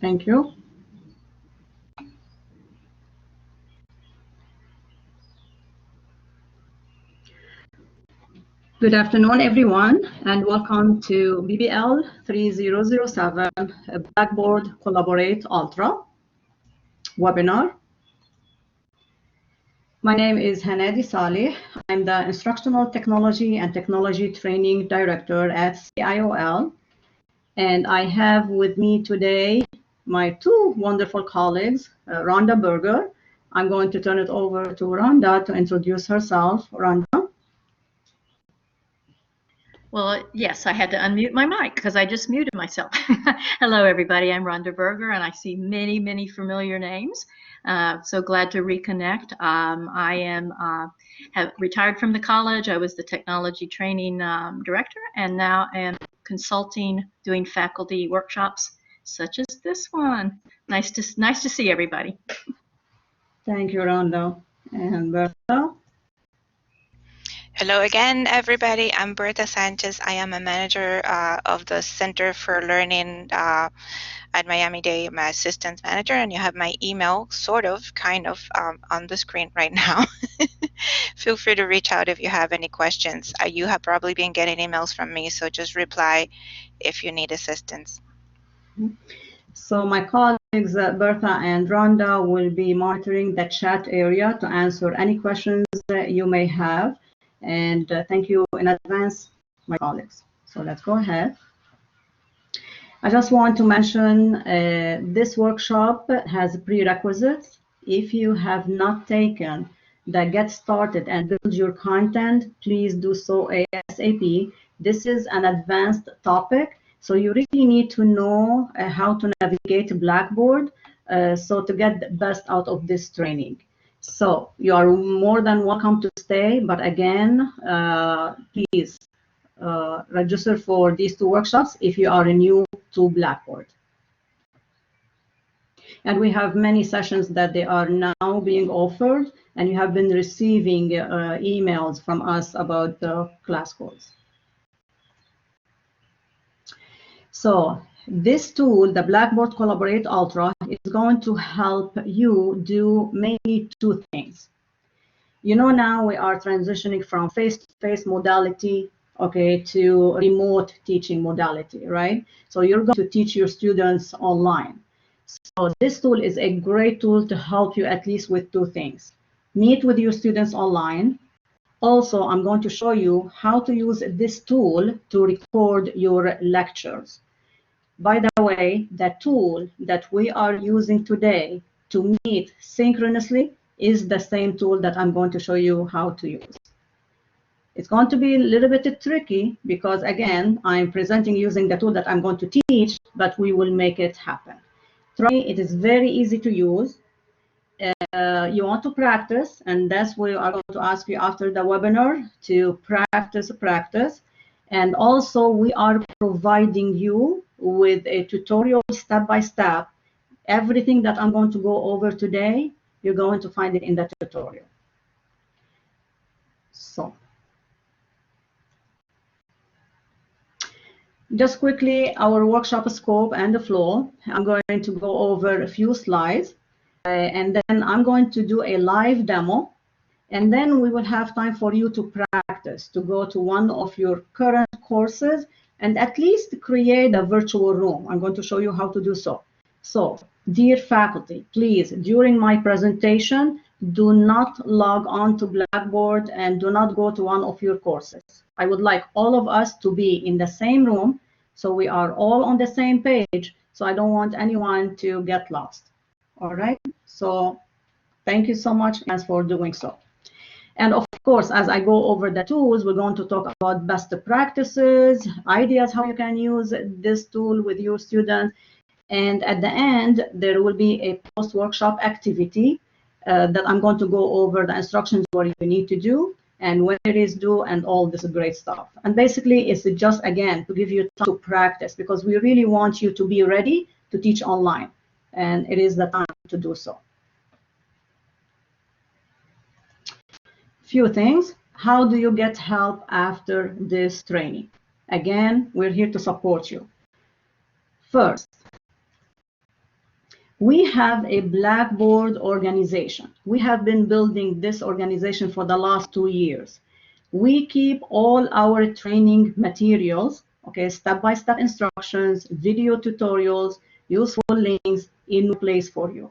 Thank you. Good afternoon, everyone, and welcome to BBL3007 Blackboard Collaborate Ultra webinar. My name is Hanadi Saleh. I'm the Instructional Technology and Technology Training Director at CIOL, and I have with me today my two wonderful colleagues, Rhonda Berger. I'm going to turn it over to Rhonda to introduce herself. Rhonda. Well, yes, I had to unmute my mic because I just muted myself. Hello, everybody. I'm Rhonda Berger, and I see many, many familiar names. So glad to reconnect. I have retired from the college. I was the technology training director, and now am consulting, doing faculty workshops such as this one. Nice to see everybody. Thank you, Rhonda. And Bertha. Hello again, everybody. I'm Bertha Sanchez. I am a manager of the Center for Learning at Miami-Dade. I'm an assistant manager, and you have my email, kind of, on the screen right now. Feel free to reach out if you have any questions. You have probably been getting emails from me, so just reply if you need assistance. So my colleagues, Bertha and Rhonda, will be monitoring the chat area to answer any questions that you may have. And thank you in advance, my colleagues. So let's go ahead. I just want to mention this workshop has prerequisites. If you have not taken the Get Started and Build Your Content, please do so ASAP. This is an advanced topic, so you really need to know how to navigate Blackboard so to get the best out of this training. So you are more than welcome to stay, but again, please register for these two workshops if you are new to Blackboard. And we have many sessions that they are now being offered, and you have been receiving emails from us about the class codes. So this tool, the Blackboard Collaborate Ultra, is going to help you do mainly two things. You know, now we are transitioning from face-to-face modality, okay, to remote teaching modality, right? So you're going to teach your students online. So this tool is a great tool to help you at least with two things. Meet with your students online. Also, I'm going to show you how to use this tool to record your lectures. By the way, the tool that we are using today to meet synchronously is the same tool that I'm going to show you how to use. It's going to be a little bit tricky because, again, I'm presenting using the tool that I'm going to teach, but we will make it happen. Trust me, it is very easy to use. You want to practice, and that's what I'm going to ask you after the webinar to practice. And also, we are providing you with a tutorial step-by-step. Everything that I'm going to go over today, you're going to find it in the tutorial. So, just quickly, our workshop scope and the flow. I'm going to go over a few slides, and then I'm going to do a live demo. And then we will have time for you to practice, to go to one of your current courses and at least create a virtual room. I'm going to show you how to do so. So, dear faculty, please, during my presentation, do not log on to Blackboard and do not go to one of your courses. I would like all of us to be in the same room so we are all on the same page. So I don't want anyone to get lost. All right? So thank you so much for doing so. And of course, as I go over the tools, we're going to talk about best practices, ideas how you can use this tool with your students. And at the end, there will be a post-workshop activity that I'm going to go over the instructions what you need to do and when it is due and all this great stuff. And basically, it's just, again, to give you time to practice because we really want you to be ready to teach online. And it is the time to do so. Few things. How do you get help after this training? Again, we're here to support you. First, We have a Blackboard organization. We have been building this organization for the last 2 years. We keep all our training materials, okay, step-by-step instructions, video tutorials, useful links in one place for you.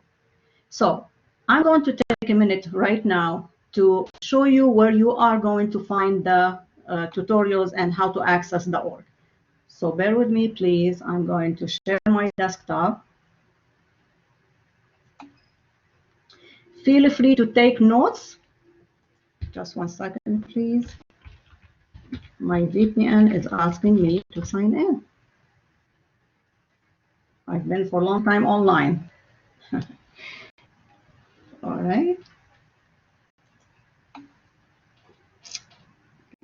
So I'm going to take a minute right now to show you where you are going to find the tutorials and how to access the org. So bear with me, please. I'm going to share my desktop. Feel free to take notes. Just 1 second, please. My VPN is asking me to sign in. I've been for a long time online. All right.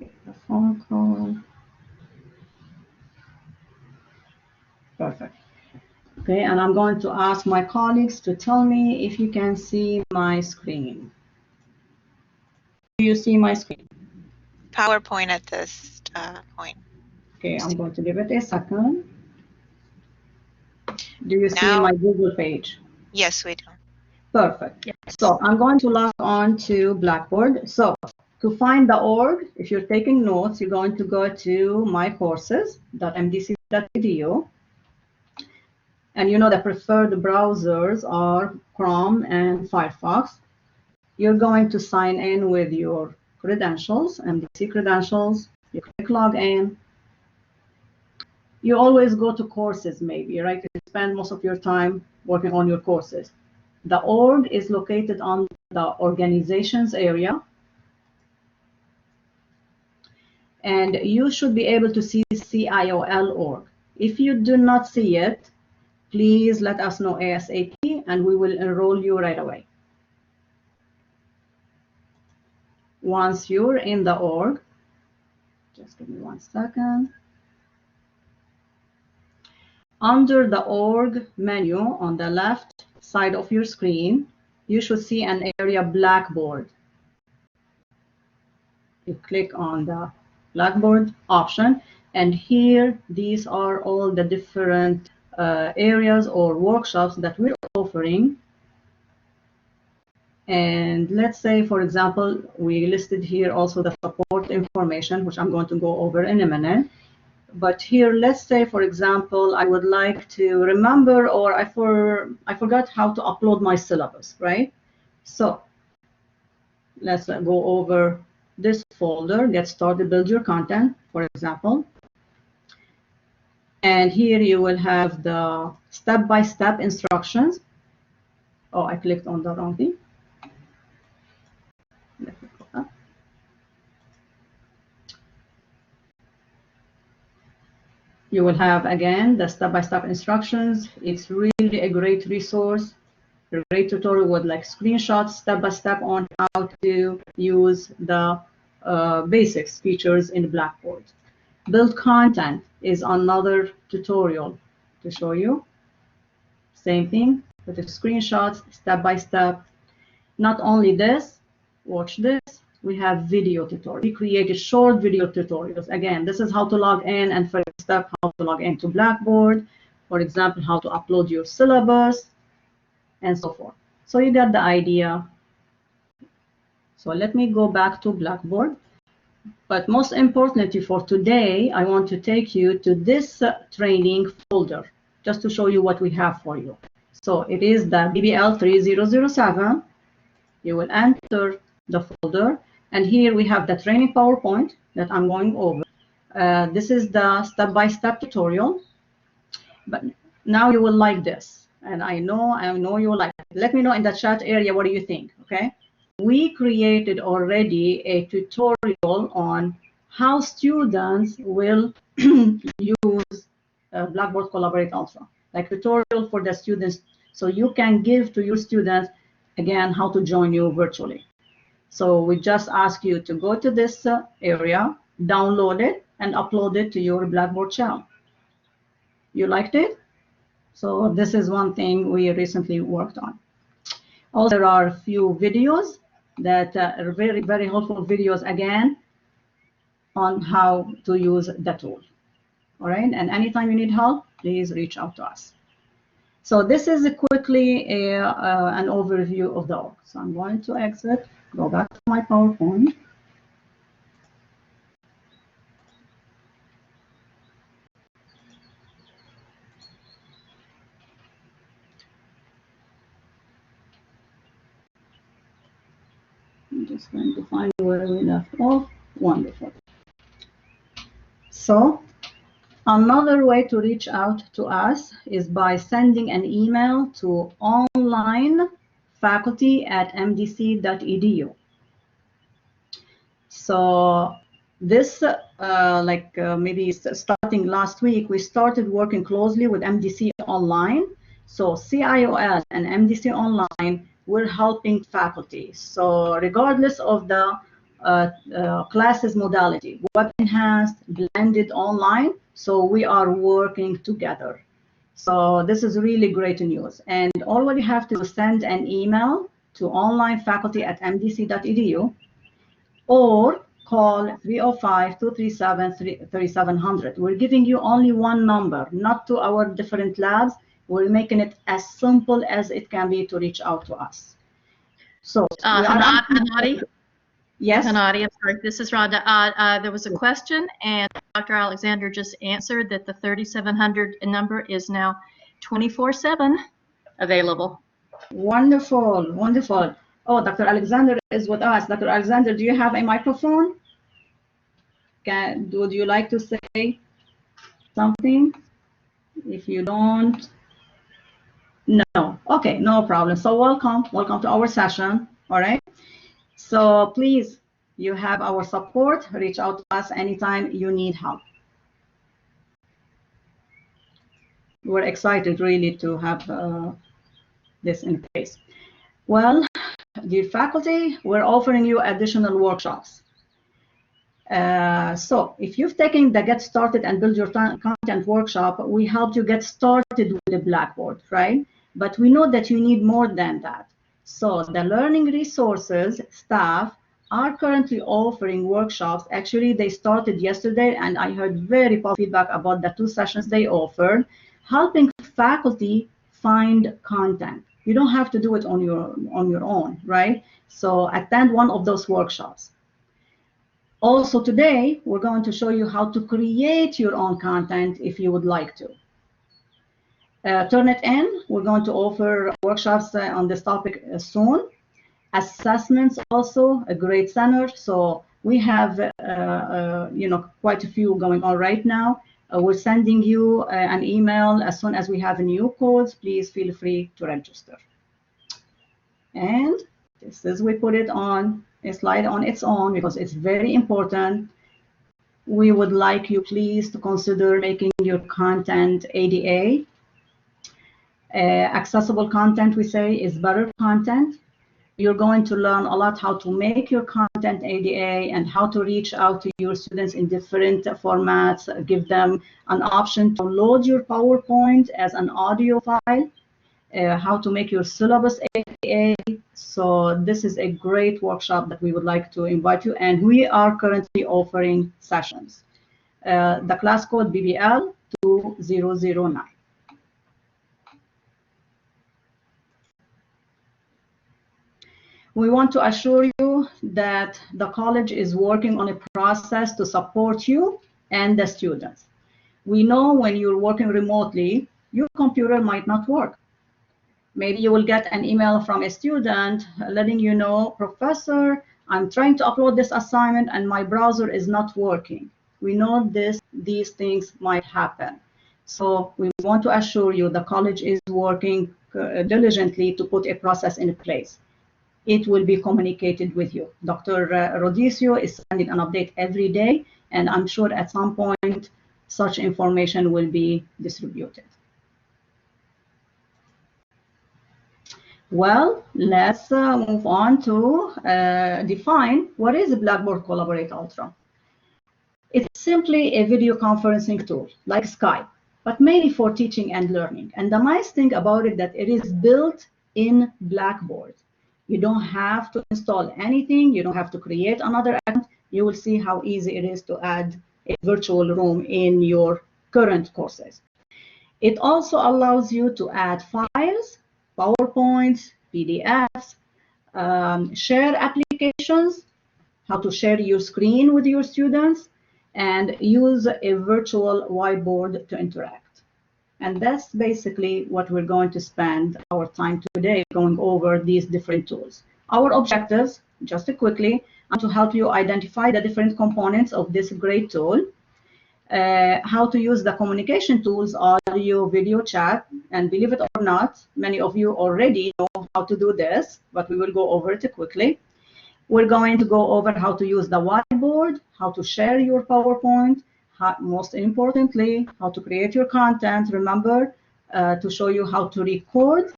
A phone call. Perfect. Okay, and I'm going to ask my colleagues to tell me if you can see my screen. Do you see my screen? PowerPoint at this point. Okay, I'm going to give it a second. Do you see Now, my Google page? yes, we do. Perfect. Yes. So I'm going to log on to Blackboard. So to find the org, if you're taking notes, you're going to go to mycourses.mdc.edu. And you know the preferred browsers are Chrome and Firefox. You're going to sign in with your credentials, MDC credentials. You click login. You always go to courses maybe, right? You spend most of your time working on your courses. The org is located on the organizations area. And you should be able to see CIOL org. If you do not see it, please let us know ASAP and we will enroll you right away. Once you're in the org, just give me 1 second. Under the org menu on the left side of your screen, you should see an area Blackboard. You click on the Blackboard option, and here these are all the different areas or workshops that we're offering. And let's say, for example, we listed here also the support information, which I'm going to go over in a minute. But here, let's say, for example, I would like to remember, or I forgot how to upload my syllabus, right? So let's go over this folder, get started, build your content, for example. And here you will have the step-by-step instructions. Oh, I clicked on the wrong thing. Let me go up. You will have, again, the step-by-step instructions. It's really a great resource, a great tutorial with like screenshots, step-by-step on how to use the basics features in Blackboard. Build content is another tutorial to show you. Same thing with the screenshots, step-by-step. Not only this, watch this. We have video tutorials. We created short video tutorials. Again, this is how to log in, and first step, how to log into Blackboard. For example, how to upload your syllabus, and so forth. So you got the idea. So let me go back to Blackboard. But most importantly for today, I want to take you to this training folder, just to show you what we have for you. So it is the BBL3007. You will enter the folder, and here we have the training PowerPoint that I'm going over. This is the step-by-step tutorial, but now you will like this, and I know you will like it. Let me know in the chat area, what do you think, okay? We created already a tutorial on how students will use Blackboard Collaborate Ultra, like tutorial for the students, so you can give to your students, again, how to join you virtually. So we just ask you to go to this area, download it, and upload it to your Blackboard channel. You liked it? So this is one thing we recently worked on. Also, there are a few videos that are very, very helpful videos, again, on how to use the tool. All right, and anytime you need help, please reach out to us. So this is quickly an overview of the org. So I'm going to exit, go back to my PowerPoint. I'm just going to find where we left off. Wonderful. So another way to reach out to us is by sending an email to onlinefaculty@mdc.edu. So this, maybe starting last week, we started working closely with MDC Online. So CIOL and MDC Online, we're helping faculty. So regardless of the classes modality, web enhanced, blended, online, so we are working together. So this is really great news. And all you have to do is send an email to onlinefaculty@mdc.edu or call 305-237-3700. We're giving you only one number, not to our different labs. We're making it as simple as it can be to reach out to us. So Hanadi? Yes? Hanadi, I'm sorry, this is Rhonda. There was a question, and Dr. Alexander just answered that the 3700 number is now 24/7 available. Wonderful, wonderful. Oh, Dr. Alexander is with us. Dr. Alexander, do you have a microphone? Would you like to say something? If you don't, no. Okay, no problem. So welcome to our session. All right. So please, you have our support. Reach out to us anytime you need help. We're excited really to have this in place. Well, dear faculty, we're offering you additional workshops. So if you've taken the Get Started and Build Your Content workshop, we helped you get started with the Blackboard, right? But we know that you need more than that. So the learning resources staff are currently offering workshops. Actually, they started yesterday, and I heard very positive feedback about the 2 sessions they offered, helping faculty find content. You don't have to do it on your own, right? So attend one of those workshops. Also today, we're going to show you how to create your own content if you would like to. Turnitin, we're going to offer workshops on this topic soon. Assessments also, a great center. So we have quite a few going on right now. We're sending you an email as soon as we have new codes. Please feel free to register. And this is, we put it on a slide on its own because it's very important. We would like you please to consider making your content ADA. Accessible content, we say, is better content. You're going to learn a lot how to make your content ADA and how to reach out to your students in different formats, give them an option to load your PowerPoint as an audio file, how to make your syllabus ADA. So this is a great workshop that we would like to invite you, and we are currently offering sessions. The class code BBL3009. We want to assure you that the college is working on a process to support you and the students. We know when you're working remotely, your computer might not work. Maybe you will get an email from a student letting you know, Professor, I'm trying to upload this assignment and my browser is not working. We know these things might happen. So we want to assure you the college is working diligently to put a process in place. It will be communicated with you. Dr. Rodicio is sending an update every day, and I'm sure at some point such information will be distributed. Well, let's move on to define what is Blackboard Collaborate Ultra. It's simply a video conferencing tool like Skype, but mainly for teaching and learning. And the nice thing about it that it is built in Blackboard. You don't have to install anything. You don't have to create another account. You will see how easy it is to add a virtual room in your current courses. It also allows you to add files, PowerPoints, PDFs, share applications, how to share your screen with your students, and use a virtual whiteboard to interact. And that's basically what we're going to spend our time today going over these different tools. Our objectives, just quickly, are to help you identify the different components of this great tool, how to use the communication tools, audio, video, chat, and believe it or not, many of you already know how to do this, but we will go over it quickly. We're going to go over how to use the whiteboard, how to share your PowerPoint, most importantly, how to create your content. Remember to show you how to record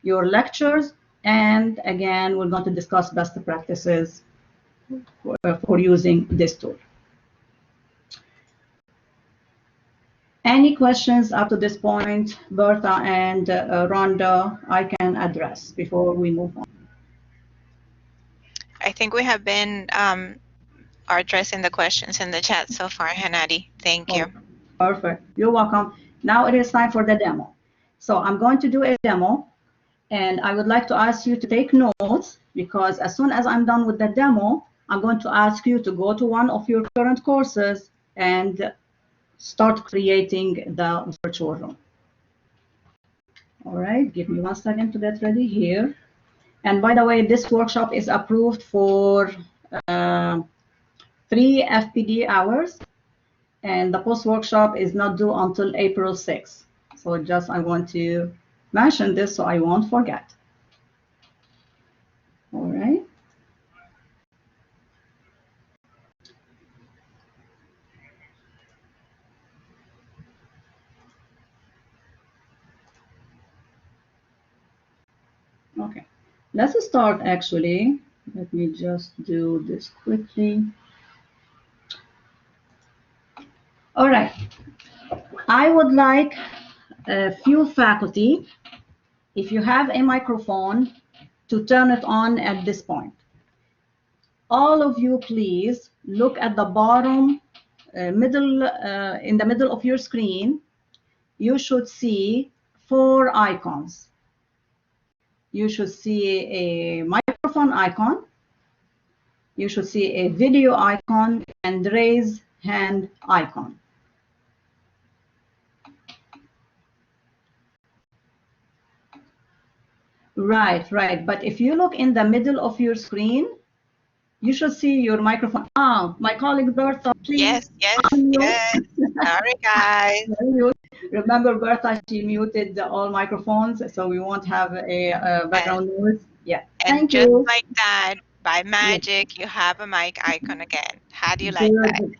your lectures. And again, we're going to discuss best practices for using this tool. Any questions up to this point, Bertha and Rhonda, I can address before we move on? I think we have been addressing the questions in the chat so far, Hannadi. Thank you. Perfect. You're welcome. Now it is time for the demo. So I'm going to do a demo, and I would like to ask you to take notes, because as soon as I'm done with the demo, I'm going to ask you to go to one of your current courses and start creating the virtual room. All right, give me 1 second to get ready here. And by the way, this workshop is approved for 3 FPD hours, and the post-workshop is not due until April 6th. So just I want to mention this so I won't forget. All right. Okay, let's start actually. Let me just do this quickly. All right, I would like a few faculty, if you have a microphone, to turn it on at this point. All of you, please look at the bottom middle, in the middle of your screen. You should see 4 icons. You should see a microphone icon. You should see a video icon and raise hand icon. Right, right. But if you look in the middle of your screen, you should see your microphone. Ah, my colleague Bertha, please. Yes, yes, yes. Sorry, guys. Remember, Bertha, she muted all microphones, so we won't have a background noise. Yeah, and thank just you. like that, by magic, you have a mic icon again. How do you like that?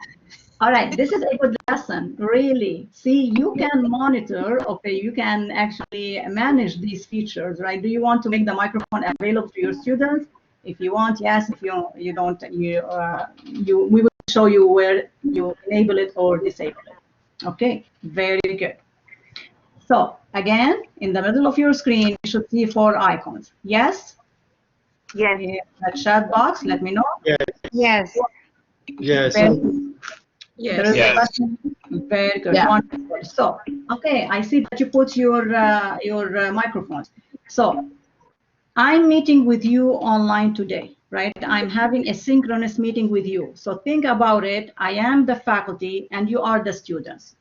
All right, this is a good lesson, really. See, you can monitor, okay, you can actually manage these features, right? Do you want to make the microphone available to your students? If you want, yes. If you don't, we will show you where you enable it or disable it. Okay, very good. So again, in the middle of your screen, you should see 4 icons. Yes? Yes. In the chat box, let me know. Yes. Yes. Yes. There is a button. Very good. Yeah. Wonderful. So, okay, I see that you put your microphones. So, I'm meeting with you online today, right? I'm having a synchronous meeting with you. So think about it. I am the faculty and you are the students.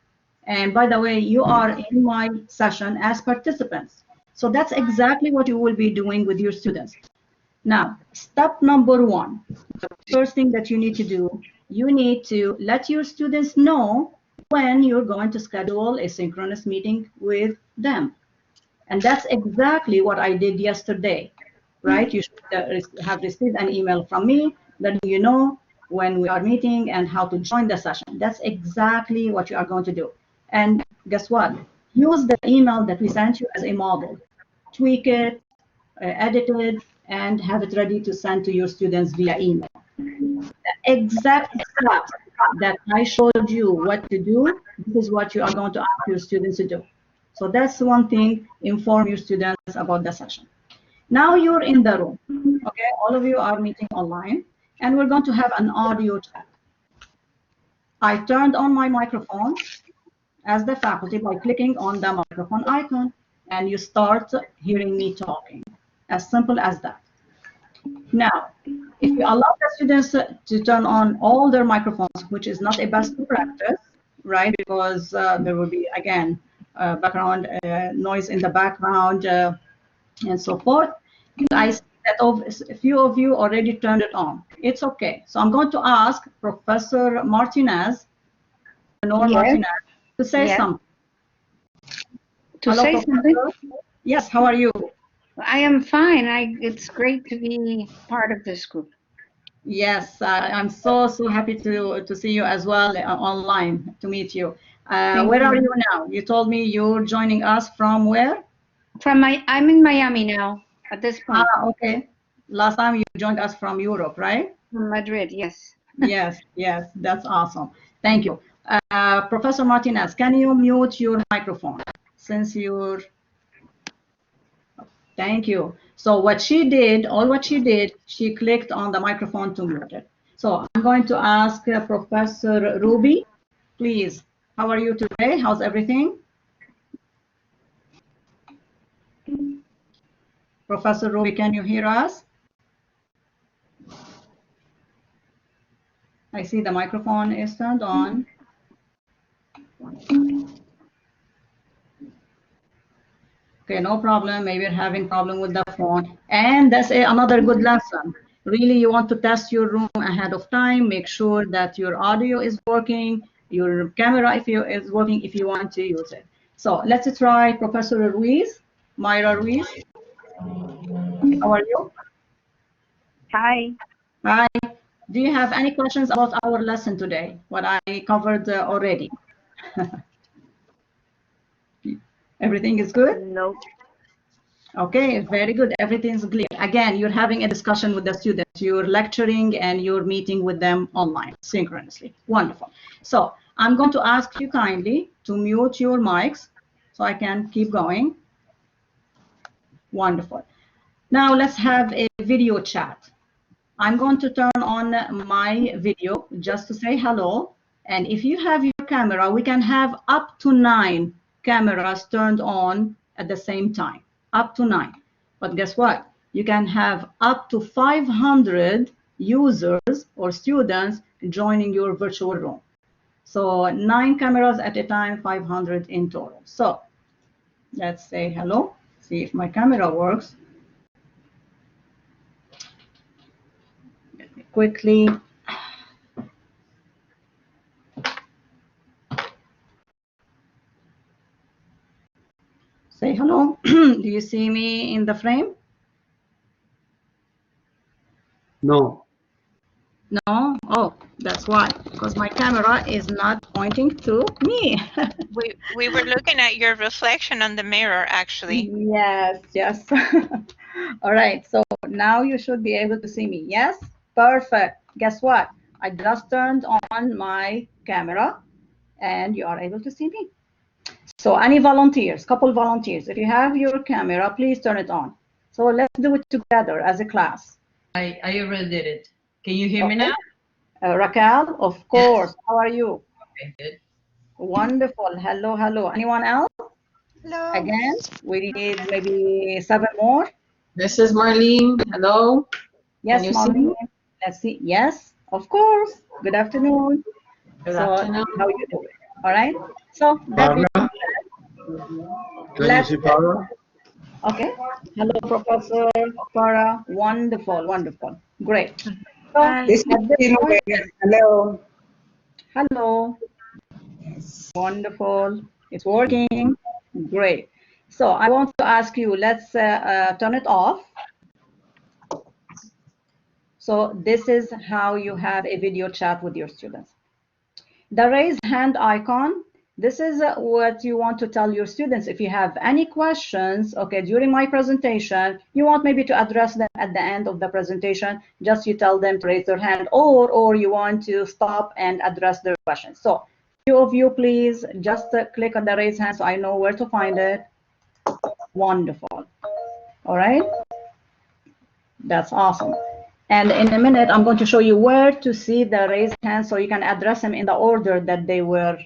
And by the way, you are in my session as participants. So that's exactly what you will be doing with your students. Now, step number 1, the first thing that you need to do, you need to let your students know when you're going to schedule a synchronous meeting with them. And that's exactly what I did yesterday, right? You should have received an email from me letting you know when we are meeting and how to join the session. That's exactly what you are going to do. And guess what? Use the email that we sent you as a model. Tweak it, edit it, and have it ready to send to your students via email. The exact steps that I showed you what to do, this is what you are going to ask your students to do. So that's one thing, inform your students about the session. Now you're in the room, okay? All of you are meeting online, and we're going to have an audio chat. I turned on my microphone, as the faculty by clicking on the microphone icon, and you start hearing me talking. As simple as that. Now, if you allow the students to turn on all their microphones, which is not a best practice, right? Because there will be, again, background noise in the background and so forth. I see that a few of you already turned it on. It's okay. So I'm going to ask Professor Martinez, Lenore Yes. Martinez, to say Yes. something. To Hello, say Professor. something? Yes, how are you? I am fine. It's great to be part of this group. Yes, I'm so happy to see you as well online, to meet you. Where are you now? You told me you're joining us from where? I'm in Miami now at this point. Okay. Last time you joined us from Europe, right? From Madrid, yes. Yes, yes, that's awesome. Thank you. Professor Martinez, can you mute your microphone since you're... Thank you. So what she did, she clicked on the microphone to mute it. So I'm going to ask Professor Ruby, please. How are you today? How's everything? Professor Ruby, can you hear us? I see the microphone is turned on. Okay, no problem. Maybe you're having problem with the phone. And that's another good lesson. Really, you want to test your room ahead of time. Make sure that your audio is working, your camera is working if you want to use it. So let's try Professor Ruiz, Myra Ruiz. How are you? Hi. Hi. Do you have any questions about our lesson today? What I covered already. Everything is good? Nope. Okay, very good. Everything's clear. Again, you're having a discussion with the students. You're lecturing and you're meeting with them online synchronously. Wonderful. So I'm going to ask you kindly to mute your mics so I can keep going. Wonderful. Now let's have a video chat. I'm going to turn on my video just to say hello. And if you have your camera, we can have up to 9 cameras turned on at the same time, up to 9. But guess what? You can have up to 500 users or students joining your virtual room. So 9 cameras at a time, 500 in total. So let's say hello, see if my camera works. Quickly. Say hello. Do you see me in the frame? No. No? Oh, that's why, because my camera is not pointing to me. We were looking at your reflection on the mirror, actually. Yes, yes. All right, so now you should be able to see me. Yes? Perfect. Guess what? I just turned on my camera and you are able to see me. So any volunteers, couple volunteers, if you have your camera, please turn it on. So let's do it together as a class. I already did it. Can you hear me now? Raquel, of course. How are you? Okay, good. Wonderful. Hello, hello. Anyone else? Hello. Again, we need maybe 7 more. This is Marlene. Hello. Yes, Can you see me? Marlene. Let's see. Yes, of course. Good afternoon. Good So, afternoon. how you doing? All right. So that being said, let's. Okay. Hello, Professor Farah. Wonderful, wonderful. Great. So Hi. this at this point, Hello. hello. Wonderful. It's working. Great. So I want to ask you, let's turn it off. So this is how you have a video chat with your students. The raise hand icon, this is what you want to tell your students. If you have any questions, okay, during my presentation, you want maybe to address them at the end of the presentation, just you tell them to raise their hand, or you want to stop and address their questions. So few of you, please just click on the raise hand so I know where to find it. Wonderful. All right. That's awesome. And in a minute, I'm going to show you where to see the raised hands so you can address them in the order that they were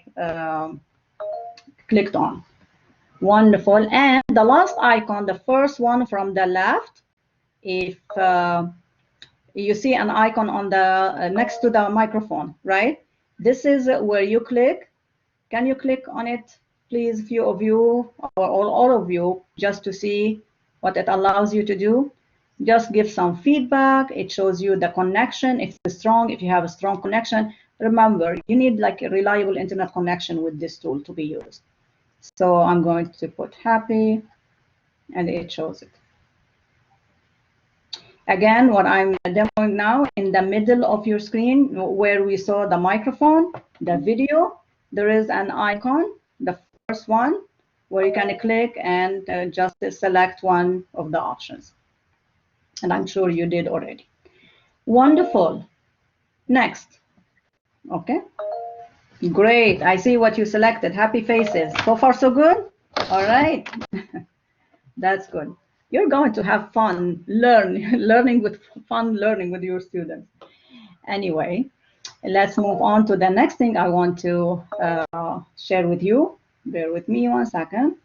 clicked on. Wonderful. And the last icon, the first one from the left, if you see an icon on the next to the microphone, right? This is where you click. Can you click on it, please, few of you, or all of you, just to see what it allows you to do? Just give some feedback. It shows you the connection, if it's strong, if you have a strong connection. Remember, you need like a reliable internet connection with this tool to be used. So I'm going to put happy, and it shows it. Again, what I'm demoing now, in the middle of your screen where we saw the microphone, the video, there is an icon, the first one, where you can click and just select one of the options. And I'm sure you did already. Wonderful. Next. Okay. Great. I see what you selected. Happy faces. So far, so good? All right. That's good. You're going to have fun learning with your students. Anyway, let's move on to the next thing I want to share with you. Bear with me 1 second.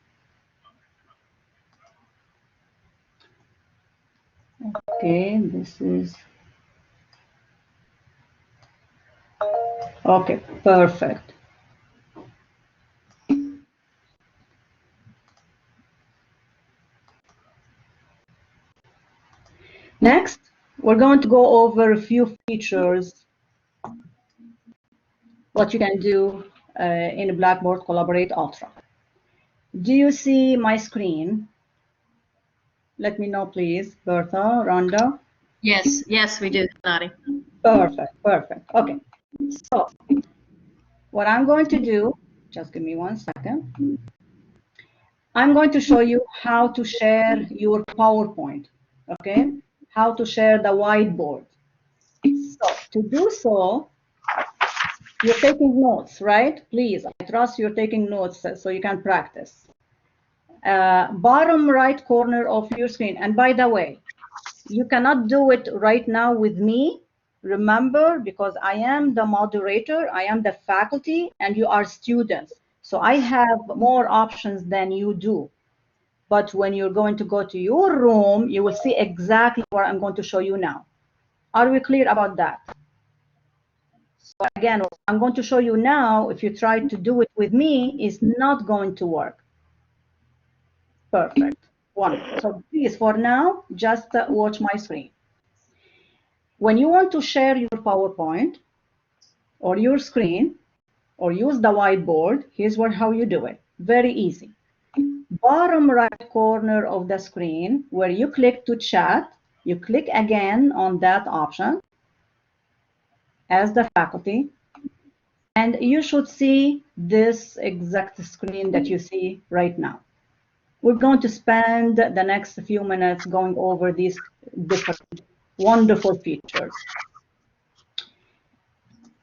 Okay, this is okay, perfect. Next, we're going to go over a few features, what you can do in Blackboard Collaborate Ultra. Do you see my screen? Let me know, please, Bertha, Rhonda. Yes, yes, we do, Nadi. Perfect, perfect. Okay, so what I'm going to do, just give me 1 second. I'm going to show you how to share your PowerPoint, okay? How to share the whiteboard. So to do so, you're taking notes, right? Please, I trust you're taking notes so you can practice. Bottom right corner of your screen, and by the way, you cannot do it right now with me. Remember, because I am the moderator, I am the faculty, and you are students. So I have more options than you do. But when you're going to go to your room, you will see exactly what I'm going to show you now. Are we clear about that? So again, what I'm going to show you now, if you try to do it with me, is not going to work. Perfect. Wonderful. So please, for now, just watch my screen. When you want to share your PowerPoint or your screen or use the whiteboard, here's how you do it. Very easy. Bottom right corner of the screen where you click to chat, you click again on that option as the faculty, and you should see this exact screen that you see right now. We're going to spend the next few minutes going over these different wonderful features.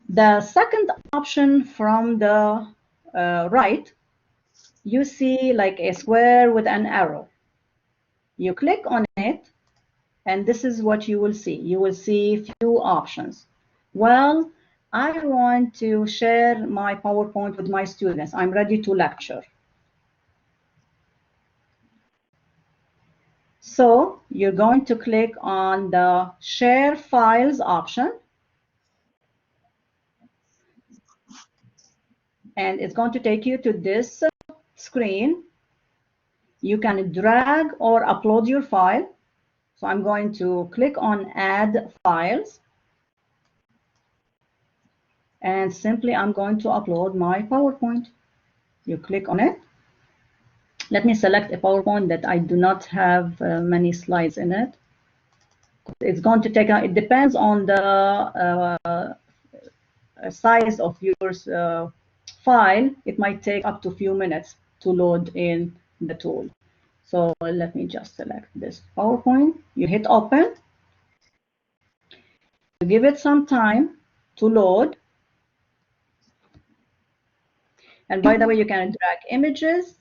The second option from the right, you see like a square with an arrow. You click on it, and this is what you will see. You will see few options. Well, I want to share my PowerPoint with my students. I'm ready to lecture. So you're going to click on the Share Files option. And it's going to take you to this screen. You can drag or upload your file. So I'm going to click on Add Files. And simply I'm going to upload my PowerPoint. You click on it. Let me select a PowerPoint that I do not have many slides in it. It's going to take, it depends on the size of your file. It might take up to a few minutes to load in the tool. So let me just select this PowerPoint. You hit open. You give it some time to load. And by the way, you can drag images.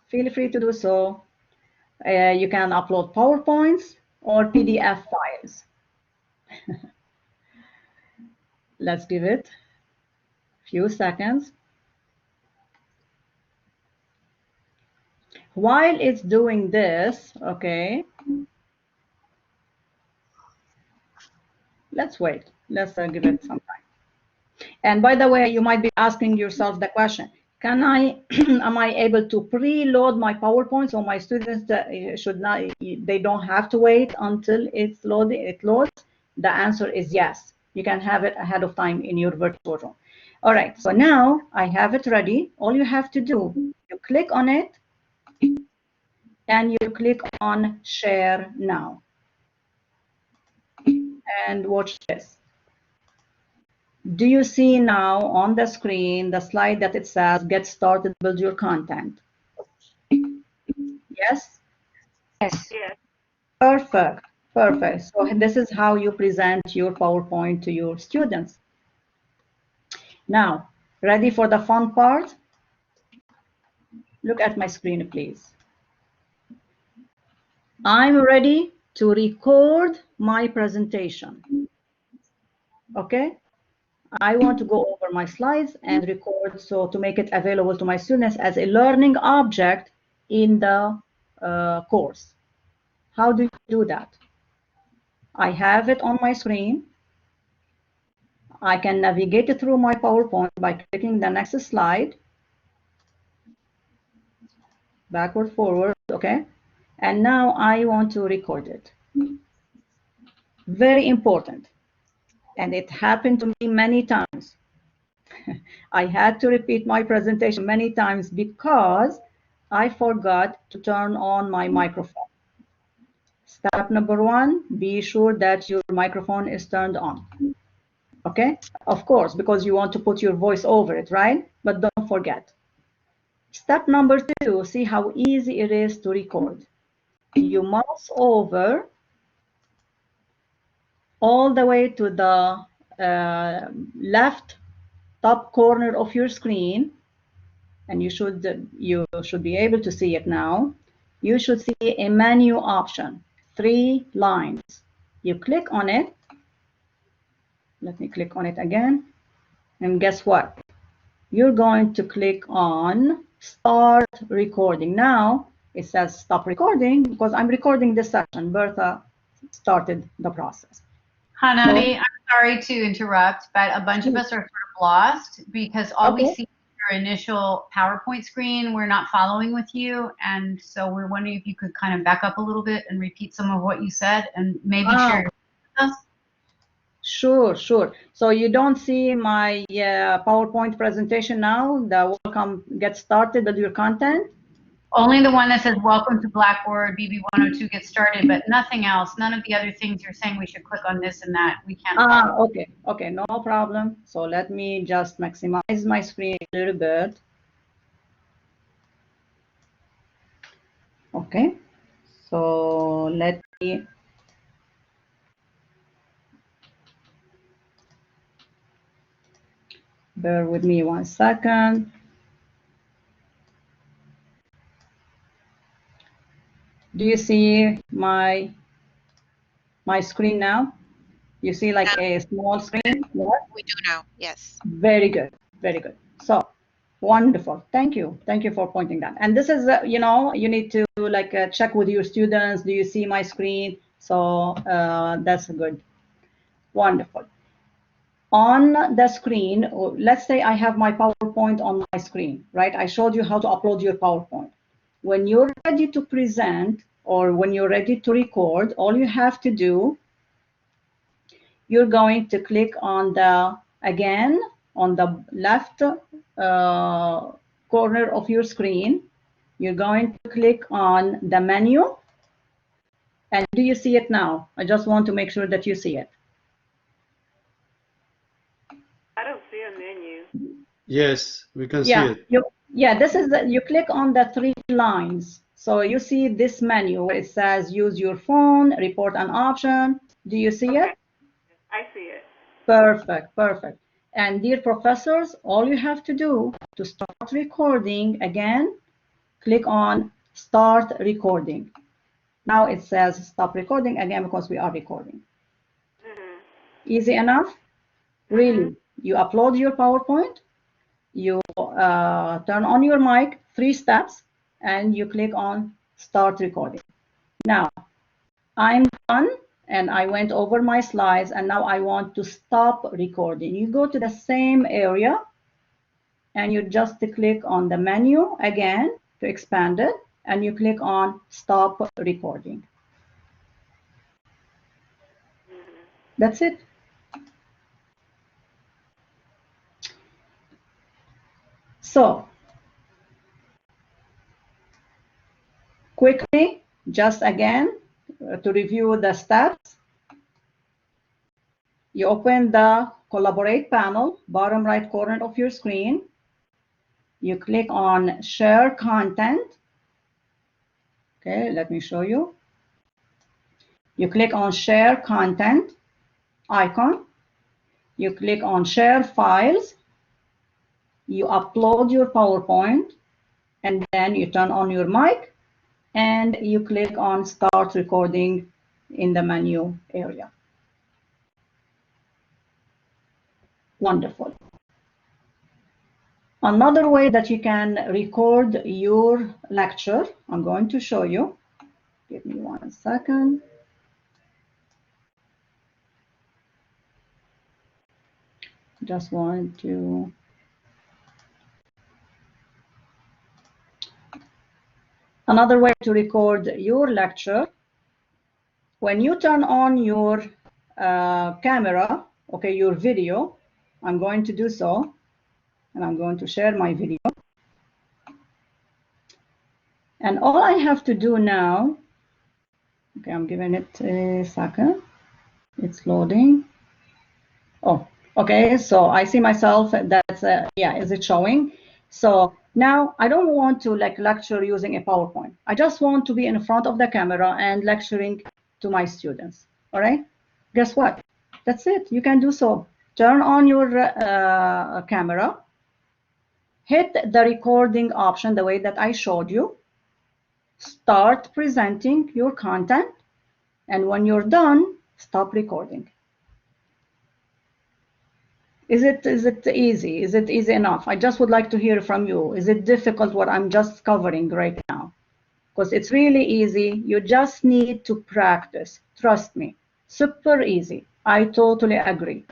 Feel free to do so. You can upload PowerPoints or PDF files. Let's give it Few seconds. While it's doing this, okay, let's wait. Let's give it some time. And by the way, you might be asking yourself the question, can I, am I able to preload my PowerPoint so my students should not, they don't have to wait until it's loaded, it loads? The answer is yes. You can have it ahead of time in your virtual room. All right, so now I have it ready. All you have to do, you click on it and you click on share now. And watch this. Do you see now on the screen the slide that it says get started, build your content? Yes? Yes. Perfect. Perfect. So this is how you present your PowerPoint to your students. Now, ready for the fun part? Look at my screen, please. I'm ready to record my presentation. Okay? I want to go over my slides and record, so to make it available to my students as a learning object in the course. How do you do that? I have it on my screen. I can navigate it through my PowerPoint by clicking the next slide, backward, forward, okay? And now I want to record it. Very important. And it happened to me many times. I had to repeat my presentation many times because I forgot to turn on my microphone. Step number one, be sure that your microphone is turned on. Okay? Of course, because you want to put your voice over it, right? But don't forget. Step number two, see how easy it is to record. You mouse over all the way to the left top corner of your screen, and you should be able to see it now. You should see a menu option, 3 lines. You click on it. Let me click on it again. And guess what? You're going to click on start recording. Now it says stop recording because I'm recording this session. Bertha started the process. Hanani, I'm sorry to interrupt, but a bunch of us are sort of lost because all we see is your initial PowerPoint screen. We're not following with you, and so we're wondering if you could kind of back up a little bit and repeat some of what you said and maybe share with us. Sure, sure. So you don't see my PowerPoint presentation now, the welcome, get started with your content? Only the one that says welcome to Blackboard, BB102, get started, but nothing else. None of the other things you're saying we should click on this and that. We can't. Okay, okay, no problem. So let me just maximize my screen a little bit. Okay, so let me bear with me 1 second. Do you see my screen now? You see like a small screen? Yes? We do now, yes. Very good, very good. So wonderful. Thank you for pointing that. And this is you know, you need to like check with your students. Do you see my screen? So that's good. Wonderful. On the screen, let's say I have my PowerPoint on my screen, right? I showed you how to upload your PowerPoint. When you're ready to present or when you're ready to record, all you have to do, you're going to click on the, again, on the left corner of your screen. You're going to click on the menu. And do you see it now? I just want to make sure that you see it. I don't see a menu. Yes, we can see it. This is you click on the 3 lines. So you see this menu where it says use your phone, report an option. Do you see it? I see it. Perfect, perfect. And dear professors, all you have to do to start recording, again, click on start recording. Now it says stop recording again because we are recording. Easy enough? Really? You upload your PowerPoint, you turn on your mic, 3 steps, and you click on start recording. Now, I'm done and I went over my slides and now I want to stop recording. You go to the same area and you just click on the menu again to expand it and you click on stop recording. That's it. So quickly, just again, to review the steps, you open the Collaborate panel, bottom right corner of your screen. You click on Share Content. Okay, let me show you. You click on Share Content icon. You click on Share Files. You upload your PowerPoint, and then you turn on your mic, and you click on Start Recording in the menu area. Wonderful. Another way that you can record your lecture, I'm going to show you. Give me 1 second. Just want to. Another way to record your lecture, when you turn on your camera, okay, your video, I'm going to do so, and I'm going to share my video. And all I have to do now, okay, I'm giving it a second. It's loading. Oh, okay, so I see myself, that's, yeah, is it showing? So now I don't want to like lecture using a PowerPoint. I just want to be in front of the camera and lecturing to my students, all right? Guess what? That's it, you can do so. Turn on your camera, hit the recording option the way that I showed you, start presenting your content, and when you're done, stop recording. Is it easy? Is it easy enough? I just would like to hear from you. Is it difficult what I'm just covering right now? Because it's really easy. You just need to practice. Trust me. Super easy. I totally agree.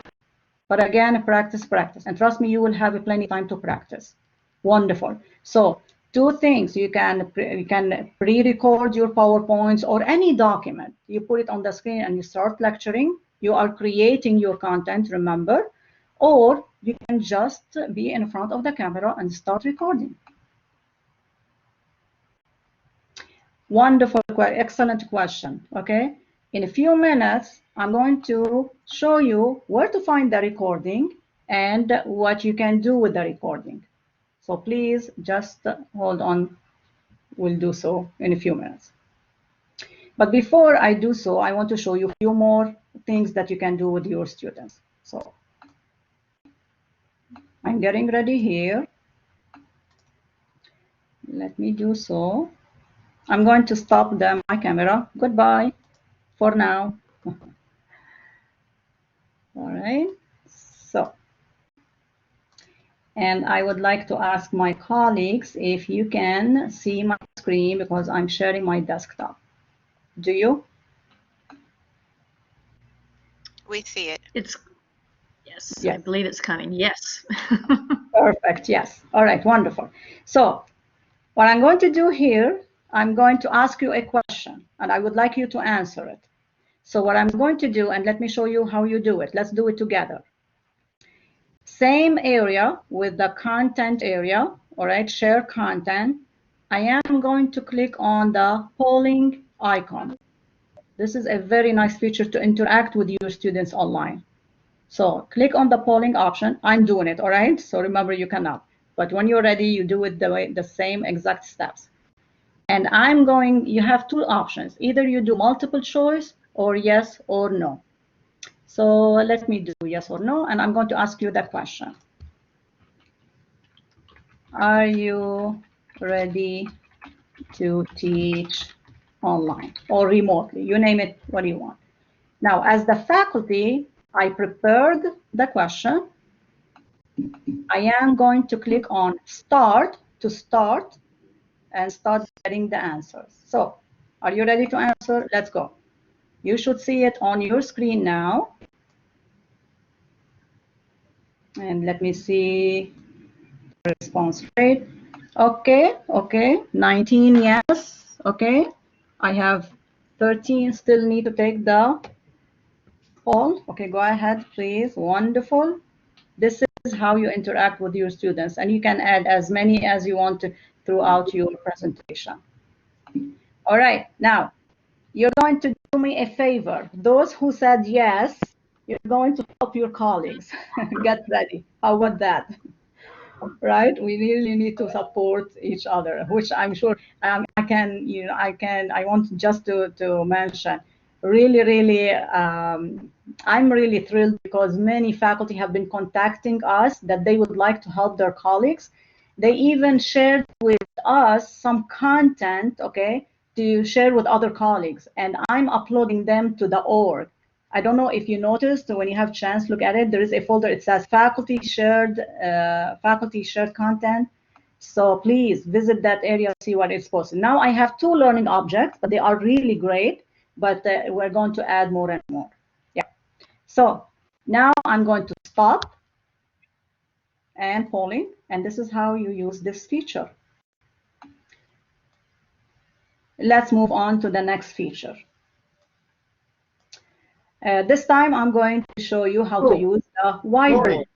But again, practice, practice. And trust me, you will have plenty of time to practice. Wonderful. So 2 things. You can pre-record your PowerPoints or any document. You put it on the screen and you start lecturing. You are creating your content, remember? Or you can just be in front of the camera and start recording. Wonderful, excellent question, okay? In a few minutes, I'm going to show you where to find the recording and what you can do with the recording. So please just hold on, we'll do so in a few minutes. But before I do so, I want to show you a few more things that you can do with your students. So I'm getting ready here. Let me do so. I'm going to stop my camera. Goodbye for now. All right. So, and I would like to ask my colleagues if you can see my screen because I'm sharing my desktop. Do you? We see it. It's yes, Yes. I believe it's coming. Yes. Perfect. Yes. All right. Wonderful. So what I'm going to do here, I'm going to ask you a question and I would like you to answer it. So what I'm going to do, and let me show you how you do it. Let's do it together. Same area with the content area, all right, share content. I am going to click on the polling icon. This is a very nice feature to interact with your students online. So click on the polling option. I'm doing it, all right? So remember, you cannot. But when you're ready, you do it the same exact steps. And you have 2 options. Either you do multiple choice or yes or no. So let me do yes or no, and I'm going to ask you the question. Are you ready to teach online or remotely? You name it, what do you want? Now, as the faculty, I prepared the question I am going to click on start to start and start getting the answers. So are you ready to answer? Let's go. You should see it on your screen now. And let me see response rate. Okay, 19, yes. Okay, I have 13, still need to take the poll. Okay, go ahead, please. Wonderful. This is how you interact with your students, and you can add as many as you want to throughout your presentation. All right, now you're going to do me a favor. Those who said yes, you're going to help your colleagues. Get ready. How about that? Right? We really need to support each other, which I'm sure I want just to mention, really, I'm really thrilled because many faculty have been contacting us that they would like to help their colleagues. They even shared with us some content, okay, to share with other colleagues, and I'm uploading them to the org. I don't know if you noticed when you have chance look at it, there is a folder, it says faculty shared content. So please visit that area, see what it's posted. Now I have 2 learning objects, but they are really great, but we're going to add more and more. Yeah. So now I'm going to stop and polling, and this is how you use this feature. Let's move on to the next feature. This time I'm going to show you how to use the whiteboard.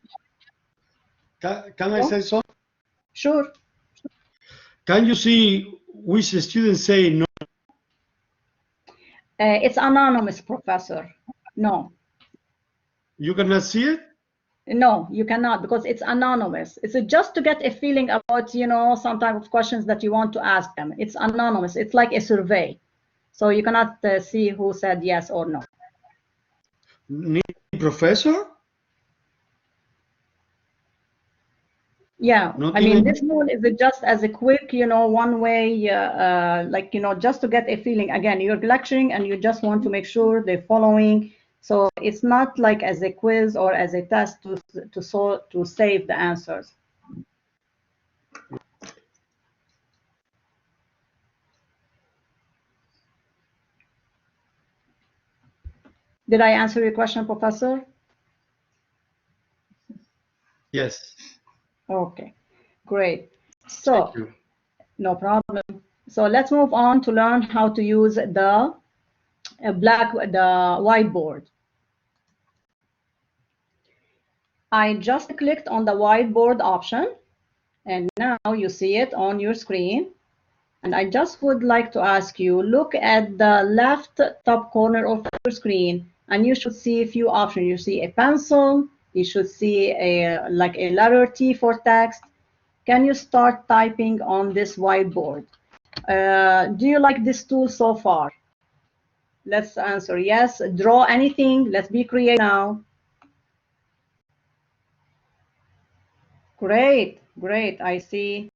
Can I say so? Sure. Can you see which students say no? It's anonymous, Professor. No. You cannot see it? No, you cannot, because it's anonymous. It's just to get a feeling about, some type of questions that you want to ask them. It's anonymous. It's like a survey. So you cannot see who said yes or no. Need professor? Yeah, Not I mean, even this tool is just as a quick, one way, just to get a feeling. Again, you're lecturing and you just want to make sure they're following. So it's not like as a quiz or as a test to save the answers. Did I answer your question, Professor? Yes. Okay, great. So, Thank you. no problem. So let's move on to learn how to use the whiteboard. I just clicked on the whiteboard option, and now you see it on your screen. And I just would like to ask you, look at the left top corner of your screen, and you should see a few options. You see a pencil, you should see a letter T for text. Can you start typing on this whiteboard? Do you like this tool so far? Let's answer yes. Draw anything. Let's be creative now. Great, great. I see.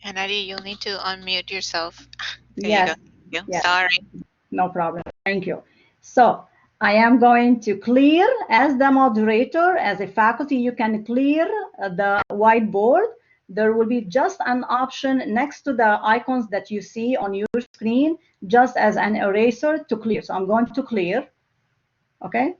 And Adi, you'll need to unmute yourself. There Yes, you go. yes. Sorry. No problem. Thank you. So I am going to clear as the moderator, as a faculty, you can clear the whiteboard. There will be just an option next to the icons that you see on your screen, just as an eraser to clear. So I'm going to clear. Okay.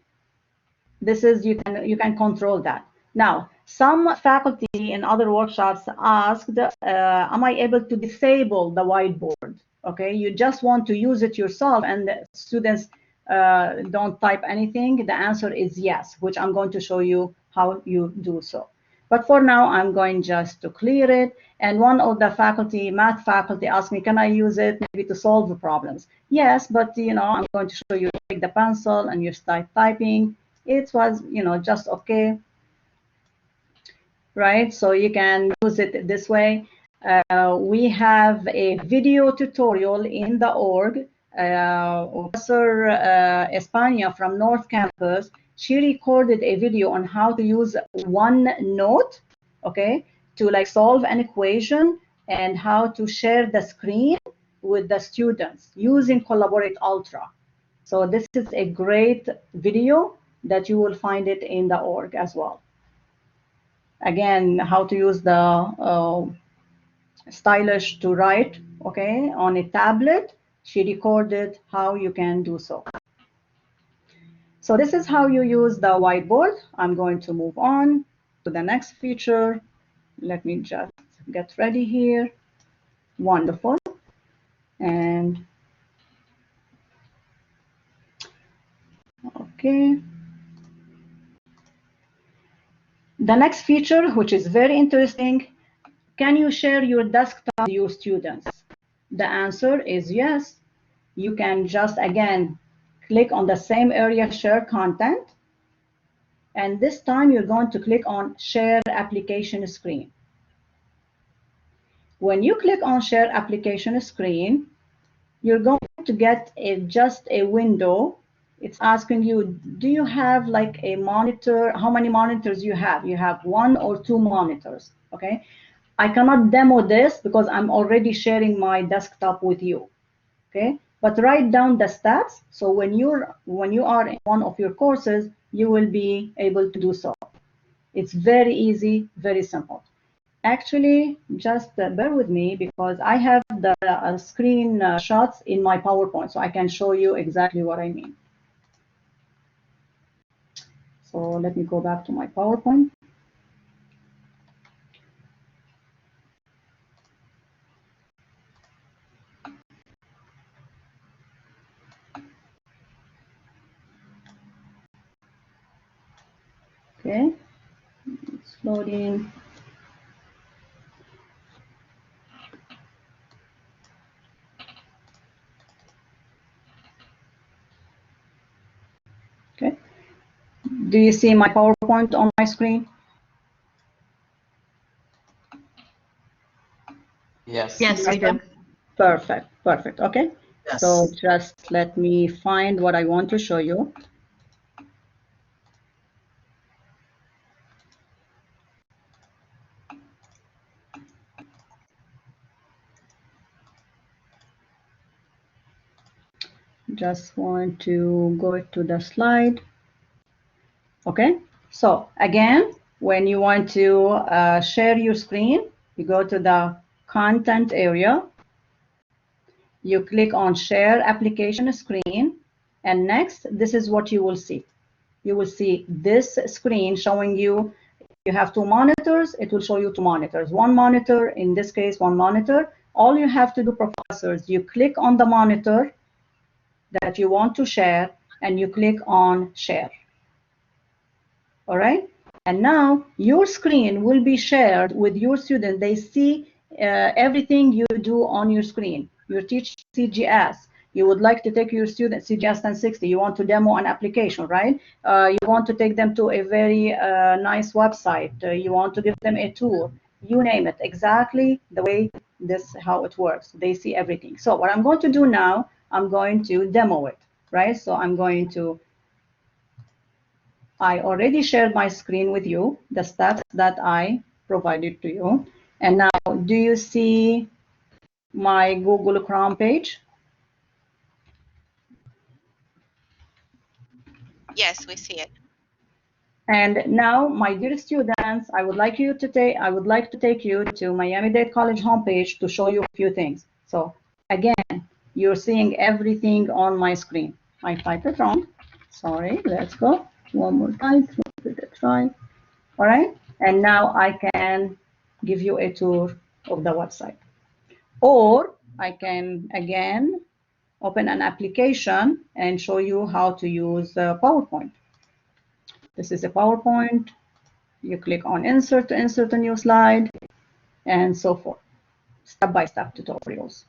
This is, you can control that. Now, some faculty in other workshops asked, am I able to disable the whiteboard? Okay, you just want to use it yourself and the students don't type anything. The answer is yes, which I'm going to show you how you do so. But for now, I'm going just to clear it. And one of the faculty, math faculty, asked me, can I use it maybe to solve the problems? Yes, but I'm going to show you, take the pencil and you start typing. It was, just okay, right? So you can use it this way. We have a video tutorial in the org. Professor Espana from North Campus, she recorded a video on how to use OneNote, okay, to like solve an equation and how to share the screen with the students using Collaborate Ultra. So this is a great video that you will find it in the org as well. Again, how to use the stylish to write, okay, on a tablet. She recorded how you can do so. So this is how you use the whiteboard. I'm going to move on to the next feature. Let me just get ready here. Wonderful. And okay. The next feature, which is very interesting, can you share your desktop with your students? The answer is yes. You can just, again, click on the same area, share content, and this time you're going to click on share application screen. When you click on share application screen, you're going to get just a window. It's asking you, do you have like a monitor? How many monitors you have? You have 1 or 2 monitors, okay? I cannot demo this because I'm already sharing my desktop with you, okay? But write down the stats, so when you are in one of your courses, you will be able to do so. It's very easy, very simple. Actually, just bear with me because I have the screen shots in my PowerPoint, so I can show you exactly what I mean. So let me go back to my PowerPoint. Okay, it's loading. Okay, do you see my PowerPoint on my screen? Yes. Yes, we do. Perfect, perfect. Okay, Yes. so just let me find what I want to show you. Just want to go to the slide. Okay, so again, when you want to share your screen, you go to the content area, you click on share application screen, and next, this is what you will see. You will see this screen showing you, you have 2 monitors, it will show you 2 monitors. 1 monitor, in this case, 1 monitor. All you have to do, professors, you click on the monitor that you want to share, and you click on share. All right, and now your screen will be shared with your students. They see everything you do on your screen. You're teaching CGS. You would like to take your students CGS 1060. You want to demo an application, right? You want to take them to a very nice website. You want to give them a tour. You name it, exactly the way this how it works. They see everything. So what I'm going to do now, I'm going to demo it, right? So I'm going to, I already shared my screen with you, the stats that I provided to you. And now, do you see my Google Chrome page? Yes, we see it. And now, my dear students, I would like to take you to Miami-Dade College homepage to show you a few things. So again, you're seeing everything on my screen. I typed it wrong. Sorry, let's go. One more time, give it a try. All right, and now I can give you a tour of the website. Or I can, again, open an application and show you how to use PowerPoint. This is a PowerPoint. You click on insert to insert a new slide, and so forth. Step-by-step tutorials.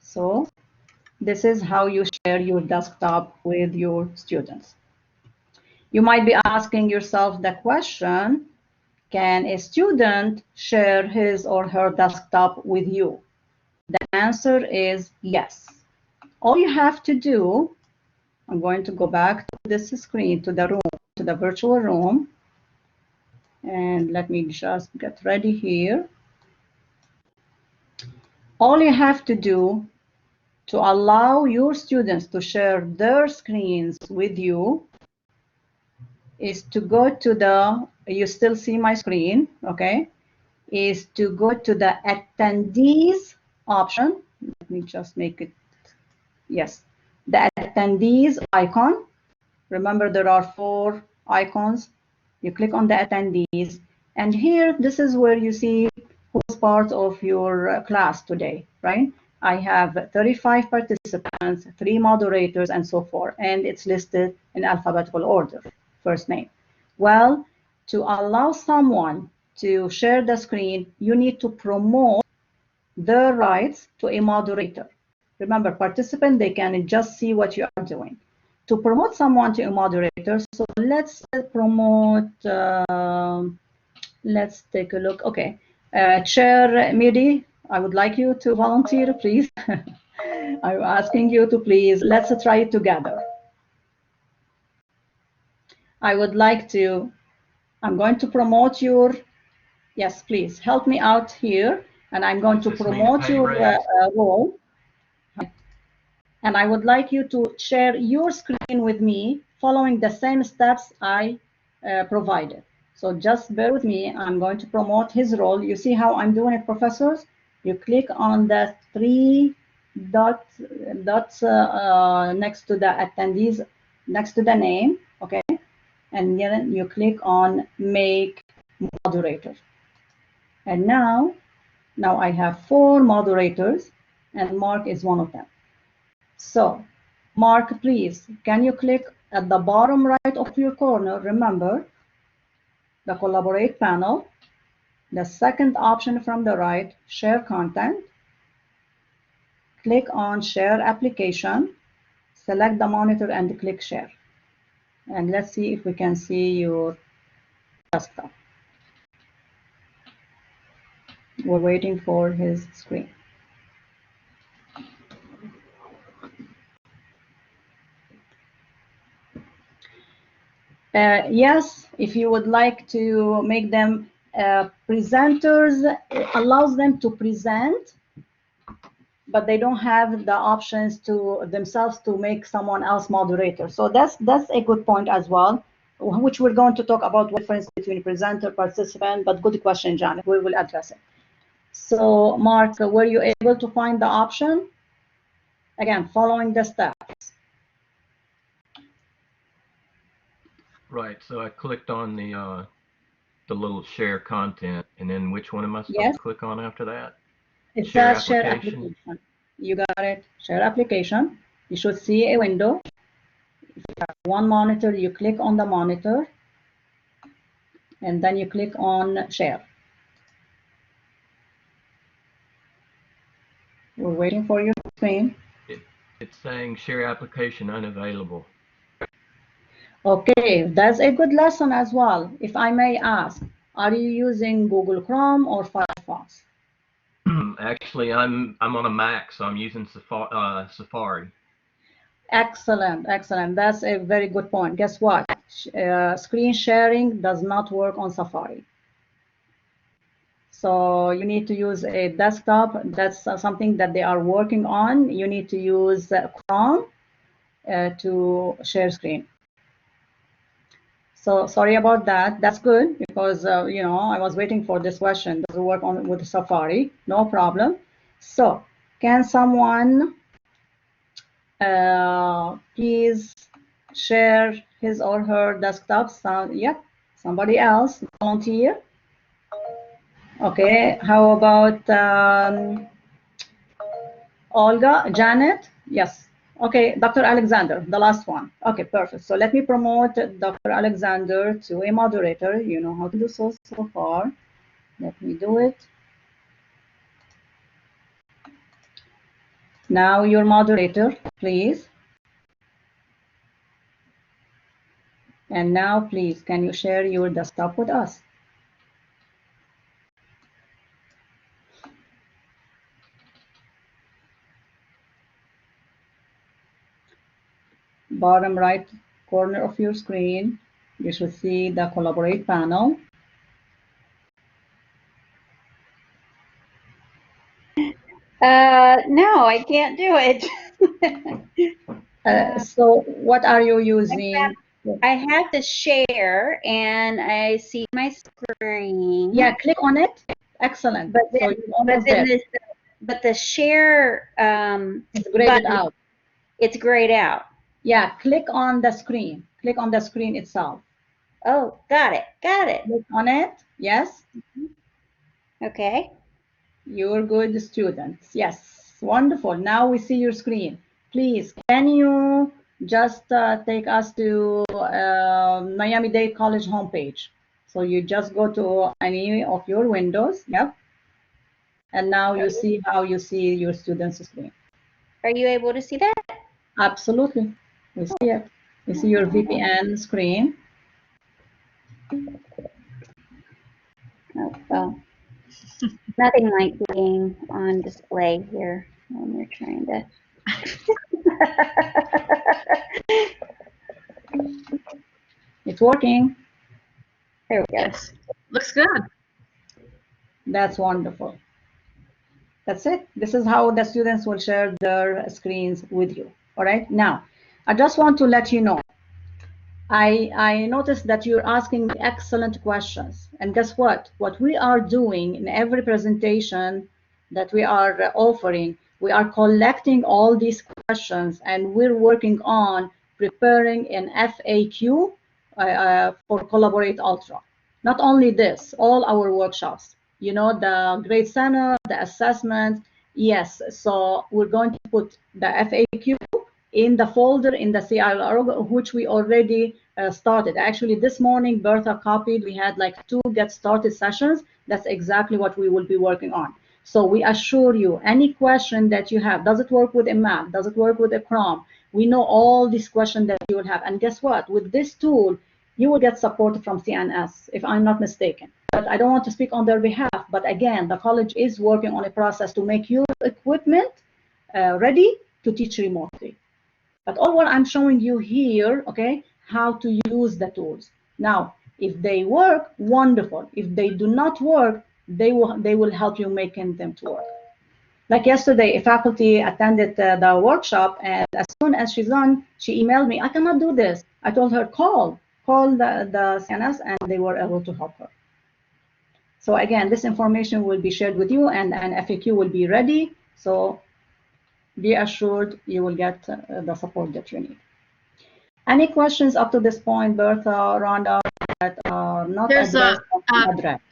So this is how you share your desktop with your students. You might be asking yourself the question, can a student share his or her desktop with you? The answer is yes. All you have to do, I'm going to go back to this screen, to the room, to the virtual room. And let me just get ready here. All you have to do to allow your students to share their screens with you is to go to the, you still see my screen, okay? Is to go to the attendees option. Let me just make it, yes, the attendees icon. Remember, there are 4 icons. You click on the attendees, and here, this is where you see who's part of your class today, right? I have 35 participants, 3 moderators, and so forth, and it's listed in alphabetical order, first name. Well, to allow someone to share the screen, you need to promote their rights to a moderator. Remember, participant, they can just see what you are doing. To promote someone to a moderator, so let's promote, let's take a look. Okay, Chair Miri, I would like you to volunteer, please. I'm asking you to please, let's try it together. I would like to, I'm going to promote your, yes, please help me out here, and I'm going to promote your role. And I would like you to share your screen with me following the same steps I provided. So just bear with me. I'm going to promote his role. You see how I'm doing it, professors? You click on the 3 dots next to the attendees, next to the name, okay? And then you click on make moderator. And now I have 4 moderators, and Mark is one of them. So, Mark, please, can you click at the bottom right of your corner? Remember, the Collaborate panel. The second option from the right, Share Content. Click on Share Application. Select the monitor and click Share. And let's see if we can see your desktop. We're waiting for his screen. Yes, if you would like to make them presenters, it allows them to present, but they don't have the options to themselves to make someone else moderator. So that's a good point as well, which we're going to talk about the difference between presenter, participant, but good question, John. We will address it. So Mark, were you able to find the option? Again, following the steps. Right. So I clicked on the little share content, and then which one am I supposed to click on after that? It says share application. You got it. Share application. You should see a window. If you have one monitor, you click on the monitor, and then you click on share. We're waiting for your screen. It's saying share application unavailable. Okay, that's a good lesson as well. If I may ask, are you using Google Chrome or Firefox? Actually, I'm on a Mac, so I'm using Safari. Excellent, excellent. That's a very good point. Guess what? Screen sharing does not work on Safari. So you need to use a desktop. That's something that they are working on. You need to use Chrome to share screen. So sorry about that. That's good because you know, I was waiting for this question. Does it work on with Safari? No problem. So can someone please share his or her desktop? Yeah, somebody else volunteer. Okay. How about Olga, Janet? Yes. Okay, Dr. Alexander, the last one. Okay, perfect. So let me promote Dr. Alexander to a moderator. You know how to do so far. Let me do it. Now your moderator, please. And now, please, can you share your desktop with us? bottom right corner of your screen, you should see the Collaborate panel. No, I can't do it. So what are you using? I have to share and I see my screen. Yeah, click on it. Excellent. But then, so you're almost there. but the share It's graded button, out. it's grayed out. Yeah, click on the screen. Click on the screen itself. Oh, got it. Got it. Click on it. Yes. Okay. You're good students. Yes. Wonderful. Now we see your screen. Please, can you just take us to Miami-Dade College homepage? So you just go to any of your windows. Yep. And now you see how you see your students' screen. Are you able to see that? Absolutely. We see it. We see your VPN screen. Oh, well, nothing like being on display here when you're trying to. It's working. There we go. Yes. Looks good. That's wonderful. That's it. This is how the students will share their screens with you. All right. Now, I just want to let you know, I noticed that you're asking excellent questions. And guess what? What we are doing in every presentation that we are offering, we are collecting all these questions and we're working on preparing an FAQ for Collaborate Ultra. Not only this, all our workshops, you know, the Grade Center, the assessment, yes. So we're going to put the FAQ in the folder in the CIOL, which we already started. Actually, this morning, Bertha copied, we had like 2 get started sessions. That's exactly what we will be working on. So we assure you, any question that you have, does it work with a Mac? Does it work with a Chrome? We know all these questions that you will have. And guess what? With this tool, you will get support from CNS, if I'm not mistaken. But I don't want to speak on their behalf. But again, the college is working on a process to make your equipment ready to teach remotely. But all what I'm showing you here, okay, how to use the tools. Now, if they work, wonderful. If they do not work, they will help you making them to work. Like yesterday, a faculty attended the workshop, and as soon as she's done, she emailed me, I cannot do this. I told her, call the CNS, and they were able to help her. So again, this information will be shared with you, and an FAQ will be ready. So be assured you will get the support that you need. Any questions up to this point, Bertha, Rhonda, that are not addressed?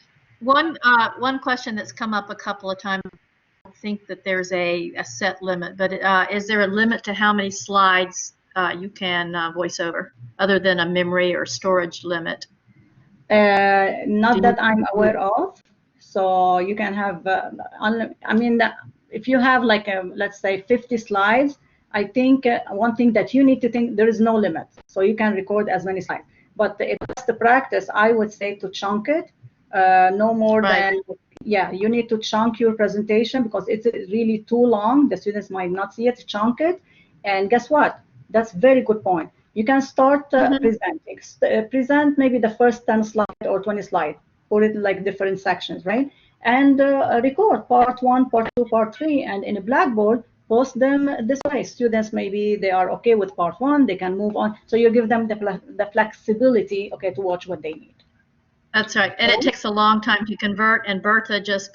One question that's come up a couple of times. I think that there's a set limit, but is there a limit to how many slides you can voice over, other than a memory or storage limit? Not that I'm aware of. So you can have, I mean, if you have like, let's say 50 slides, I think one thing that you need to think, there is no limit. So you can record as many slides. But if that's the practice, I would say to chunk it, no more than, yeah, you need to chunk your presentation because it's really too long. The students might not see it, chunk it. And guess what? That's a very good point. You can start presenting. Present maybe the first 10 slides or 20 slides, put it like different sections, right? And record part 1, part 2, part 3, and in a Blackboard, post them this way. Students, maybe they are okay with part 1, they can move on. So you give them the flexibility, okay, to watch what they need. That's right, and it takes a long time to convert, and Bertha just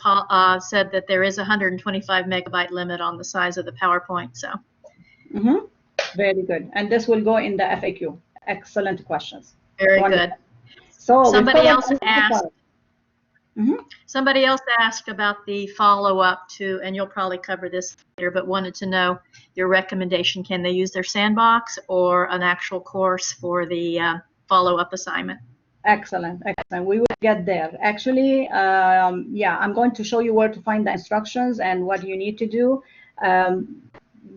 said that there is a 125 megabyte limit on the size of the PowerPoint, so. Very good, and this will go in the FAQ. Excellent questions. Very good. So somebody else asked. Somebody else asked about the follow-up to, and you'll probably cover this later, but wanted to know your recommendation. Can they use their sandbox or an actual course for the follow-up assignment? Excellent, excellent. We will get there. Actually, yeah, I'm going to show you where to find the instructions and what you need to do.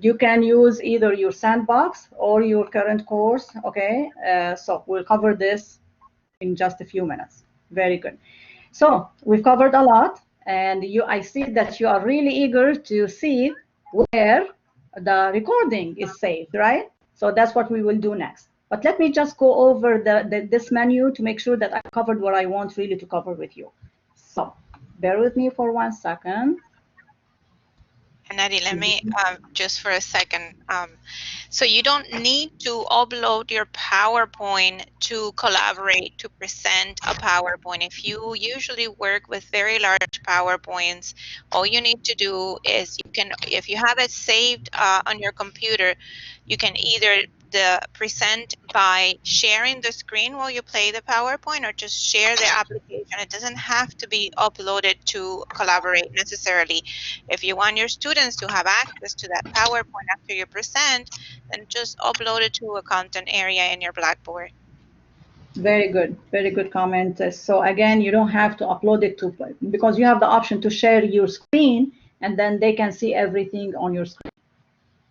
You can use either your sandbox or your current course, okay? So we'll cover this in just a few minutes. Very good. So we've covered a lot, and I see that you are really eager to see where the recording is saved, right? So that's what we will do next. But let me just go over this menu to make sure that I covered what I want really to cover with you. So bear with me for 1 second. And Eddie, let me just for a second. So you don't need to upload your PowerPoint to collaborate, to present a PowerPoint. If you usually work with very large PowerPoints, all you need to do is you can, if you have it saved on your computer, you can either present by sharing the screen while you play the PowerPoint, or just share the application. It doesn't have to be uploaded to collaborate necessarily. If you want your students to have access to that PowerPoint after you present, then just upload it to a content area in your Blackboard. Very good comment. So again, you don't have to upload it to, because you have the option to share your screen and then they can see everything on your screen.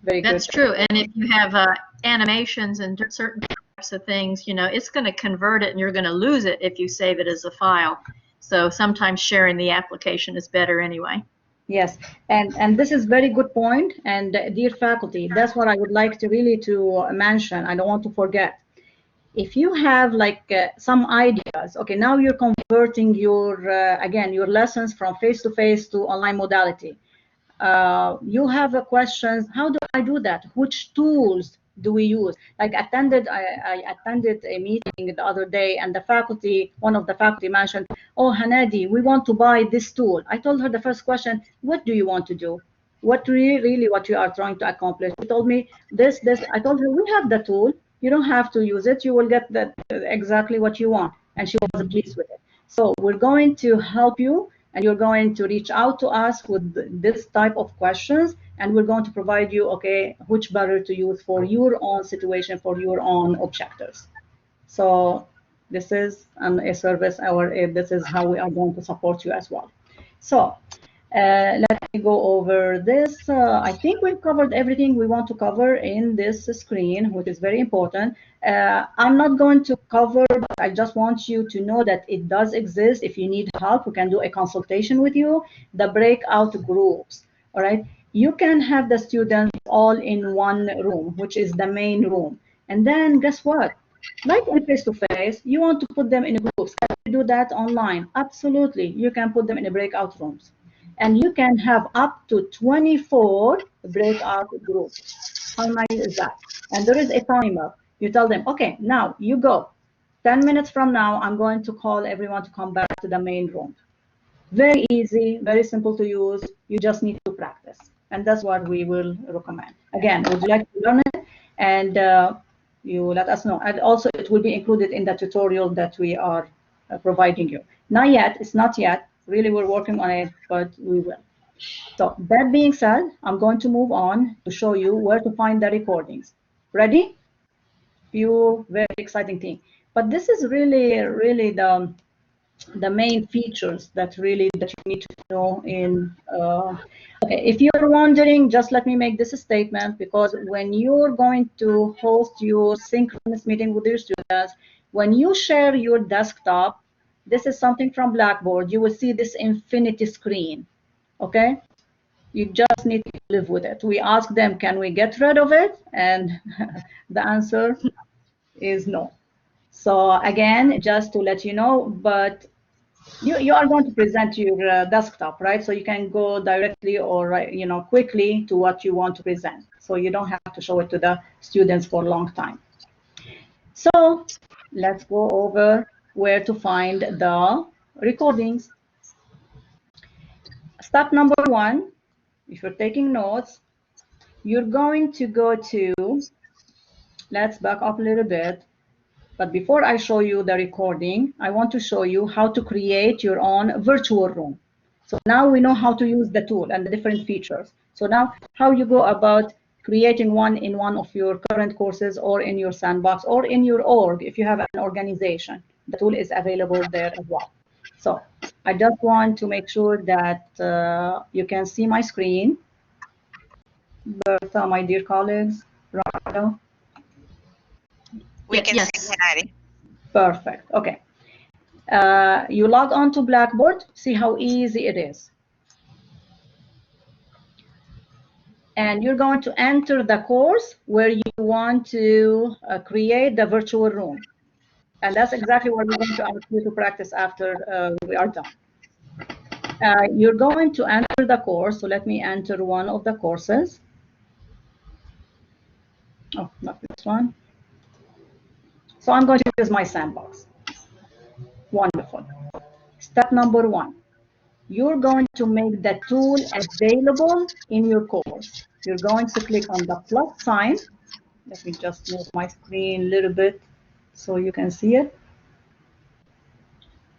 Very good. That's true. And if you have animations and certain types of things, you know, it's going to convert it and you're going to lose it if you save it as a file. So sometimes sharing the application is better anyway. Yes, and this is very good point. And dear faculty, that's what I would like to really to mention. I don't want to forget. If you have like some ideas, okay, now you're converting your again your lessons from face-to-face to online modality. You have questions, how do I do that? Which tools do we use? Like I attended a meeting the other day, and the faculty, one of the faculty mentioned, oh, Hanadi, we want to buy this tool. I told her the first question, what do you want to do? What really what you are trying to accomplish? She told me this. I told her, we have the tool. You don't have to use it. You will get that exactly what you want. And she was pleased with it. So we're going to help you, and you're going to reach out to us with this type of questions, and we're going to provide you, okay, which better to use for your own situation, for your own objectives. So this is a service, or this is how we are going to support you as well. So let me go over this. I think we've covered everything we want to cover in this screen, which is very important. I'm not going to cover, but I just want you to know that it does exist. If you need help, we can do a consultation with you. The breakout groups, all right? You can have the students all in one room, which is the main room. And then guess what? Like in face-to-face, you want to put them in groups. Can you do that online? Absolutely. You can put them in the breakout rooms. And you can have up to 24 breakout groups. How nice is that? And there is a timer. You tell them, okay, now you go. 10 minutes from now, I'm going to call everyone to come back to the main room. Very easy, very simple to use. You just need to practice. And that's what we will recommend. Again, would you like to learn it? And you let us know. And also, it will be included in the tutorial that we are providing you. Not yet, it's not yet. Really, we're working on it, but we will. So that being said, I'm going to move on to show you where to find the recordings. Ready? Few very exciting thing. But this is really the main features that you need to know in. Okay, if you're wondering, just let me make this a statement, because when you're going to host your synchronous meeting with your students, when you share your desktop, this is something from Blackboard. You will see this infinity screen, okay? You just need to live with it. We ask them, can we get rid of it? And the answer is no. So again, just to let you know, but you are going to present your desktop, right? So you can go directly or quickly to what you want to present. So you don't have to show it to the students for a long time. So let's go over where to find the recordings. Step number 1, if you're taking notes, you're going to go to, let's back up a little bit. But before I show you the recording, I want to show you how to create your own virtual room. So now we know how to use the tool and the different features. So now how you go about creating one in one of your current courses, or in your sandbox, or in your org, if you have an organization. The tool is available there as well. So I just want to make sure that you can see my screen. Bertha, my dear colleagues, Rhonda. We can see Hanadi. Perfect. Okay. You log on to Blackboard, see how easy it is. And you're going to enter the course where you want to create the virtual room. And that's exactly what we're going to ask you to practice after we are done. You're going to enter the course. So let me enter one of the courses. Oh, not this one. So I'm going to use my sandbox. Wonderful. Step number 1. You're going to make the tool available in your course. You're going to click on the plus sign. Let me just move my screen a little bit so you can see it.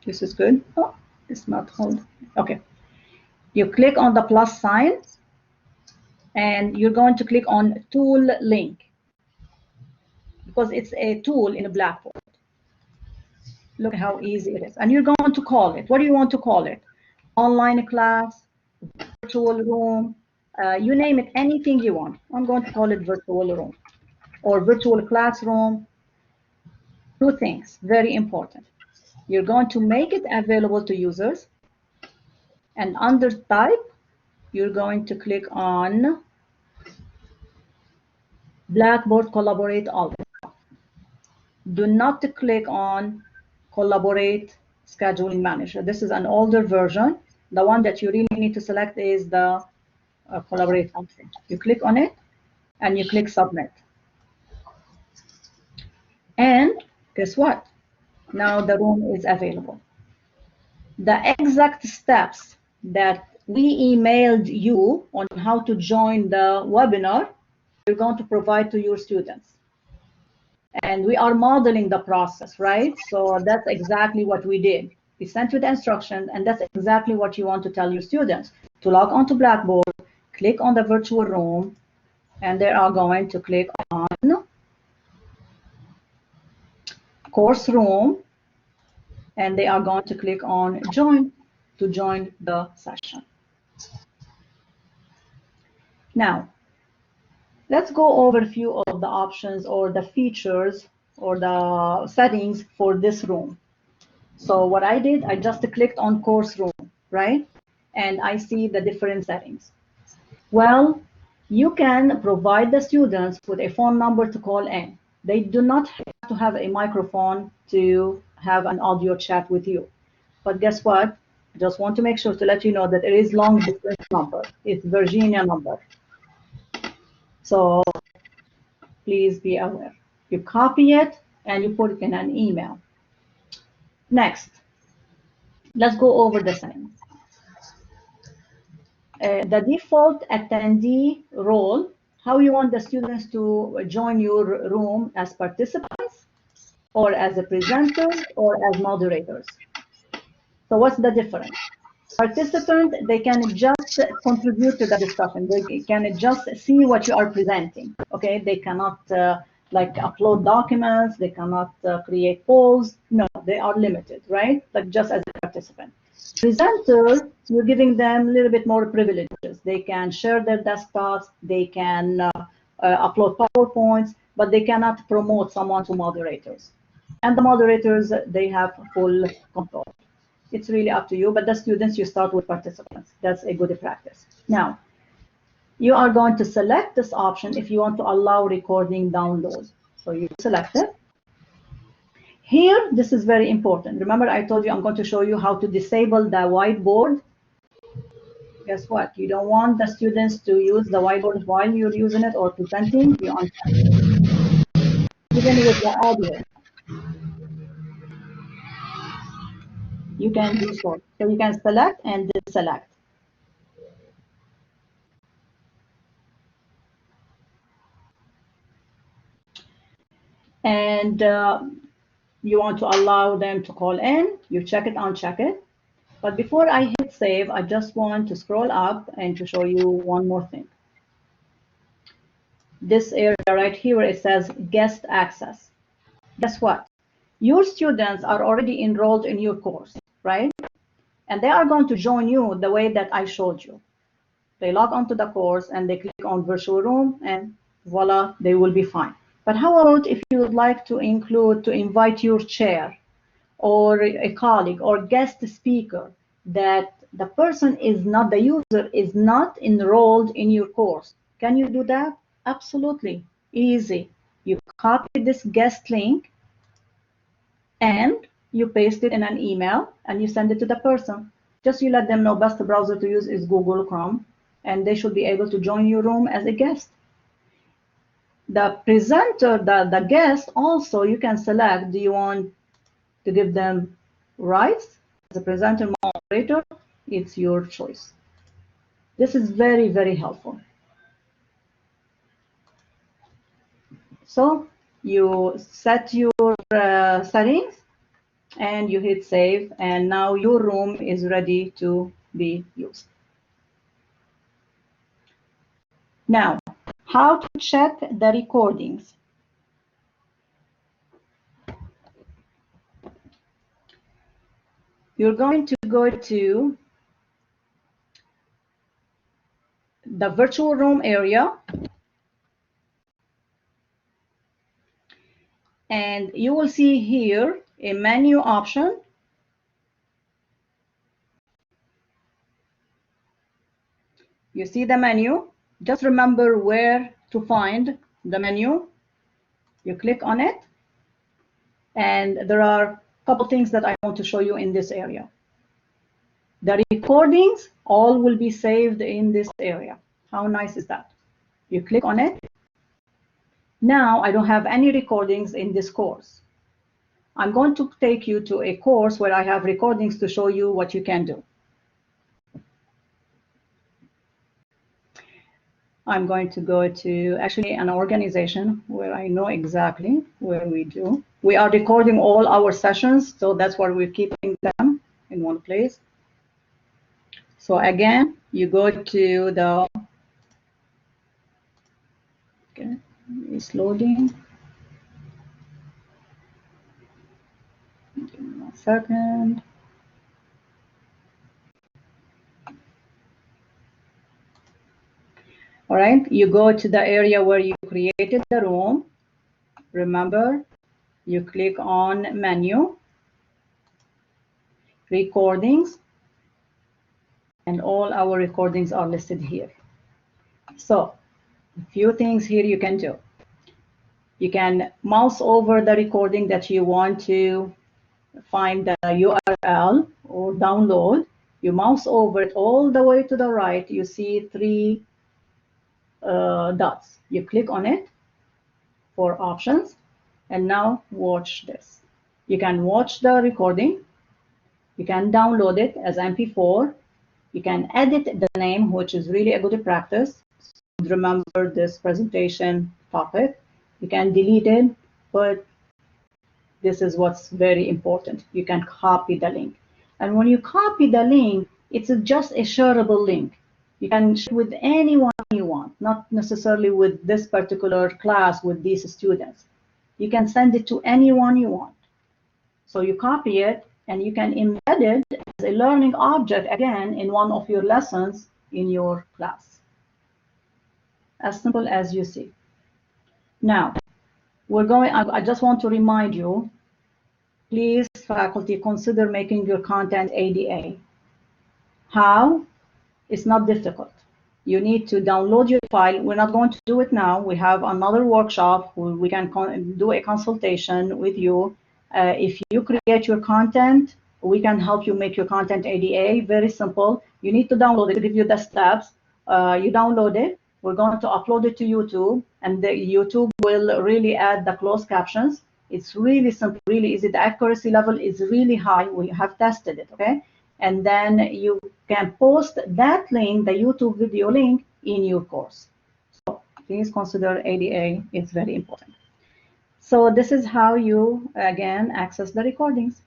This is good. Oh, it's not hold. Okay. You click on the plus sign and you're going to click on tool link because it's a tool in a Blackboard. Look how easy it is. And you're going to call it. What do you want to call it? Online class, virtual room, you name it, anything you want. I'm going to call it virtual room or virtual classroom. 2 things, very important. You're going to make it available to users. And under type, you're going to click on Blackboard Collaborate Ultra. Do not click on Collaborate Scheduling Manager. This is an older version. The one that you really need to select is the Collaborate Ultra. You click on it and you click Submit. And guess what? Now the room is available. The exact steps that we emailed you on how to join the webinar, you're going to provide to your students. And we are modeling the process, right? So that's exactly what we did. We sent you the instructions, and that's exactly what you want to tell your students. To log on to Blackboard, click on the virtual room, and they are going to click on course room, and they are going to click on join to join the session. Now, let's go over a few of the options or the features or the settings for this room. So what I did, I just clicked on course room, right? And I see the different settings. Well, you can provide the students with a phone number to call in. They do not have to have a microphone to have an audio chat with you. But guess what? I just want to make sure to let you know that it is long distance number. It's Virginia number. So please be aware. You copy it and you put it in an email. Next, let's go over the settings. The default attendee role, how you want the students to join your room as participants or as a presenter or as moderators. So what's the difference? Participant, they can just contribute to the discussion. They can just see what you are presenting. Okay, they cannot like upload documents. They cannot create polls. No, they are limited, right? Like just as a participant. Presenter, you're giving them a little bit more privileges. They can share their desktops. They can upload PowerPoints, but they cannot promote someone to moderators. And the moderators, they have full control. It's really up to you, but the students, you start with participants. That's a good practice. Now, you are going to select this option if you want to allow recording download. So you select it. Here, this is very important. Remember, I told you I'm going to show you how to disable the whiteboard. Guess what? You don't want the students to use the whiteboard while you're using it or presenting. You uncheck. Even with the audio, you can do so. So you can select and deselect. And you want to allow them to call in, you check it, uncheck it. But before I hit save, I just want to scroll up and to show you one more thing. This area right here, it says guest access. Guess what? Your students are already enrolled in your course, right? And they are going to join you the way that I showed you. They log onto the course and they click on virtual room and voila, they will be fine. But how about if you would like to invite your chair or a colleague or guest speaker that the person is not, the user is not enrolled in your course? Can you do that? Absolutely. Easy. You copy this guest link and you paste it in an email and you send it to the person. Just you let them know best browser to use is Google Chrome, and they should be able to join your room as a guest. The presenter, the guest, also you can select, do you want to give them rights as a presenter moderator? It's your choice. This is very, very helpful. So you set your settings and you hit save, and now your room is ready to be used. Now, how to check the recordings? You're going to go to the virtual room area, and you will see here a menu option. You see the menu. Just remember where to find the menu. You click on it, and there are a couple things that I want to show you in this area. The recordings all will be saved in this area. How nice is that? You click on it. Now I don't have any recordings in this course. I'm going to take you to a course where I have recordings to show you what you can do. I'm going to go to actually an organization where I know exactly where we do. We are recording all our sessions, so that's why we're keeping them in one place. So again, you go to the, okay, it's loading. Give me 1 second. All right, you go to the area where you created the room. Remember, you click on menu, recordings, and all our recordings are listed here. So a few things here you can do. You can mouse over the recording that you want to find the URL or download. You mouse over it all the way to the right. You see 3 dots. You click on it for options, and now watch this. You can watch the recording. You can download it as MP4. You can edit the name, which is really a good practice. Remember this presentation topic. You can delete it, but this is what's very important. You can copy the link. And when you copy the link, it's just a shareable link. You can share with anyone you want, not necessarily with this particular class with these students. You can send it to anyone you want. So you copy it, and you can embed it as a learning object again in one of your lessons in your class. As simple as you see. Now, I just want to remind you, please, faculty, consider making your content ADA. How? It's not difficult. You need to download your file. We're not going to do it now. We have another workshop where we can do a consultation with you. If you create your content, we can help you make your content ADA. Very simple. You need to download it to give you the steps. You download it. We're going to upload it to YouTube, and the YouTube will really add the closed captions. It's really simple, really easy. The accuracy level is really high. We have tested it, okay? And then you can post that link, the YouTube video link, in your course. So please consider ADA. It's very important. So this is how you, again, access the recordings.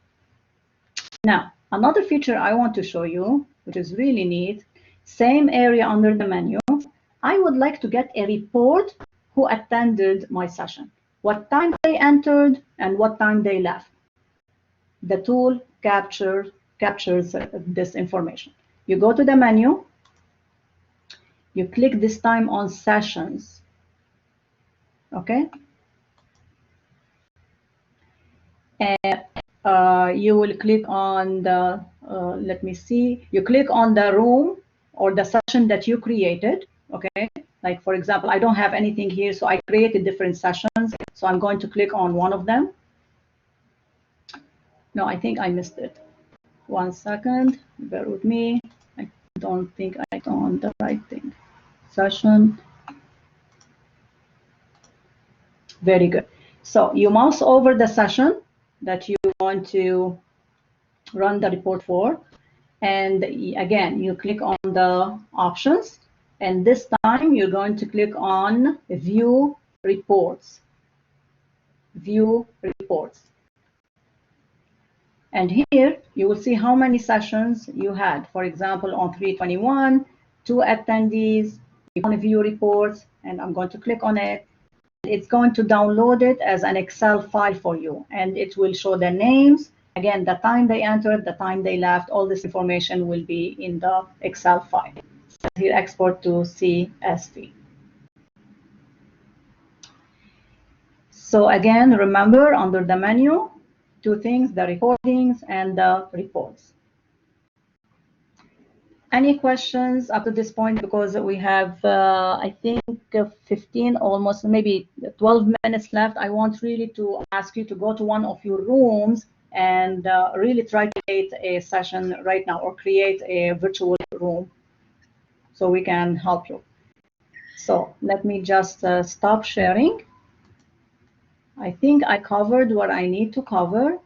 Now, another feature I want to show you, which is really neat, same area under the menu. I would like to get a report who attended my session, what time they entered and what time they left. The tool captures this information. You go to the menu, you click this time on sessions, okay? And you will click on the, let me see, you click on the room or the session that you created, okay? Like, for example, I don't have anything here, so I created different sessions. So I'm going to click on one of them. No, I think I missed it. 1 second, bear with me. I don't think I done the right thing. Session. Very good. So you mouse over the session that you want to run the report for. And again, you click on the options. And this time you're going to click on View Reports. View Reports. And here you will see how many sessions you had. For example, on 321, 2 attendees, you want to view reports, and I'm going to click on it. It's going to download it as an Excel file for you, and it will show their names. Again, the time they entered, the time they left, all this information will be in the Excel file. So here, export to CSV. So again, remember under the menu, 2 things, the recordings and the reports. Any questions up to this point? Because we have, I think, 15, almost maybe 12 minutes left. I want really to ask you to go to one of your rooms and really try to create a session right now, or create a virtual room so we can help you. So let me just stop sharing. I think I covered what I need to cover.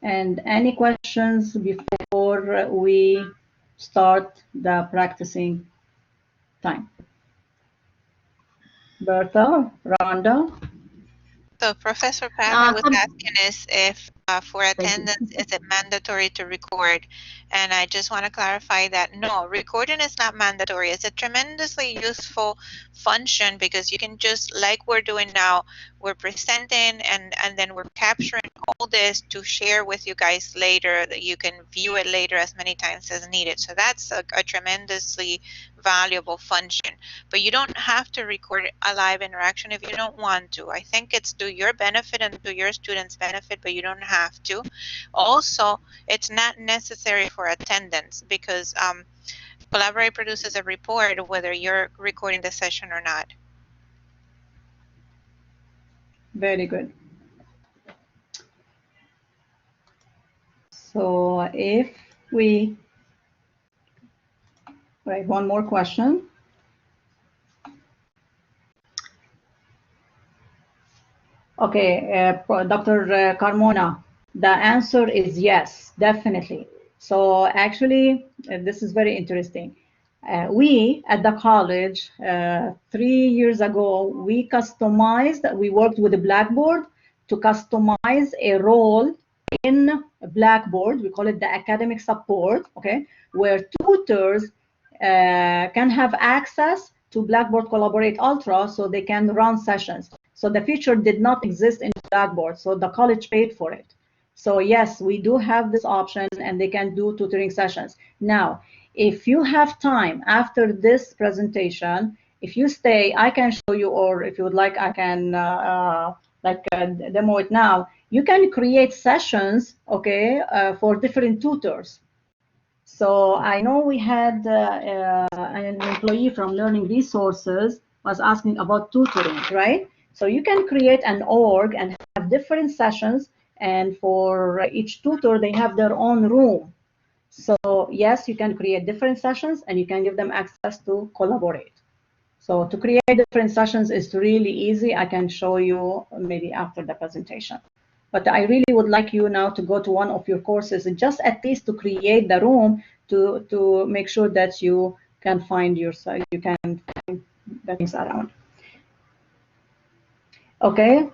And any questions before we start the practicing time? Bertha, Rhonda? So Professor Pamela was asking us if for attendance, is it mandatory to record? And I just want to clarify that no, recording is not mandatory. It's a tremendously useful function because you can just, like we're doing now, we're presenting and then we're capturing all this to share with you guys later, that you can view it later as many times as needed. So that's a tremendously valuable function. But you don't have to record a live interaction if you don't want to. I think it's to your benefit and to your students' benefit, but you don't have to. Also, it's not necessary for attendance because Collaborate produces a report whether you're recording the session or not. Very good. So if we, right, one more question. Okay, Dr. Carmona, the answer is yes, definitely. So actually, this is very interesting. We at the college, 3 years ago, we worked with the Blackboard to customize a role in Blackboard. We call it the academic support, okay, where tutors can have access to Blackboard Collaborate Ultra so they can run sessions. So the feature did not exist in Blackboard, so the college paid for it. So yes, we do have this option and they can do tutoring sessions. Now, if you have time after this presentation, if you stay, I can show you, or if you would like, I can demo it now. You can create sessions, okay, for different tutors. So I know we had an employee from Learning Resources was asking about tutoring, right? So you can create an org and have different sessions, and for each tutor, they have their own room. So yes, you can create different sessions and you can give them access to Collaborate. So to create different sessions is really easy. I can show you maybe after the presentation. But I really would like you now to go to one of your courses, just at least to create the room to make sure that you can find yourself, you can find the things around. Okay,